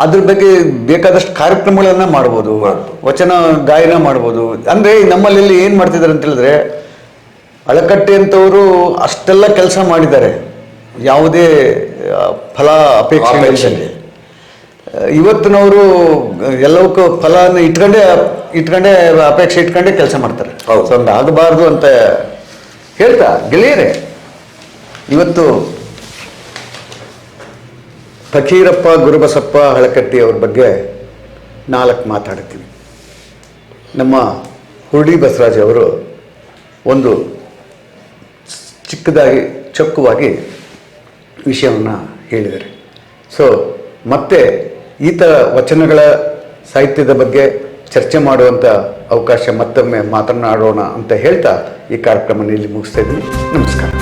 S1: ಅದ್ರ ಬಗ್ಗೆ ಬೇಕಾದಷ್ಟು ಕಾರ್ಯಕ್ರಮಗಳನ್ನು ಮಾಡ್ಬೋದು, ವಚನ ಗಾಯನ ಮಾಡ್ಬೋದು. ಅಂದರೆ ನಮ್ಮಲ್ಲಿ ಏನು ಮಾಡ್ತಿದ್ದಾರೆ ಅಂತ ಹೇಳಿದ್ರೆ, ಅಳಕಟ್ಟೆ ಅಂತವರು ಅಷ್ಟೆಲ್ಲ ಕೆಲಸ ಮಾಡಿದ್ದಾರೆ, ಯಾವುದೇ ಫಲ ಅಪೇಕ್ಷೆ. ಇವತ್ತಿನವರು ಎಲ್ಲವಕ್ಕೂ ಫಲನ ಇಟ್ಕೊಂಡೇ ಅಪೇಕ್ಷೆ ಇಟ್ಕೊಂಡೇ ಕೆಲಸ ಮಾಡ್ತಾರೆ. ಸೊ ಹಂಗೆ ಆಗಬಾರ್ದು ಅಂತ ಹೇಳ್ತಾ, ಗೆಳೆಯರೇ, ಇವತ್ತು ಫಕೀರಪ್ಪ ಗುರುಬಸಪ್ಪ ಹಳಕಟ್ಟಿ ಅವ್ರ ಬಗ್ಗೆ 4 ಮಾತಾಡ್ತೀವಿ. ನಮ್ಮ ಹುರುಳಿ ಬಸವರಾಜ್ ಅವರು ಒಂದು ಚಿಕ್ಕದಾಗಿ ಚೊಕ್ಕವಾಗಿ ವಿಷಯವನ್ನು ಹೇಳಿದ್ದಾರೆ. ಸೊ ಮತ್ತೆ ಈ ಥರ ವಚನಗಳ ಸಾಹಿತ್ಯದ ಬಗ್ಗೆ ಚರ್ಚೆ ಮಾಡುವಂಥ ಅವಕಾಶ ಮತ್ತೊಮ್ಮೆ ಮಾತನಾಡೋಣ ಅಂತ ಹೇಳ್ತಾ ಈ ಕಾರ್ಯಕ್ರಮ ಇಲ್ಲಿ ಮುಗಿಸ್ತಾ ಇದ್ದೀನಿ. ನಮಸ್ಕಾರ.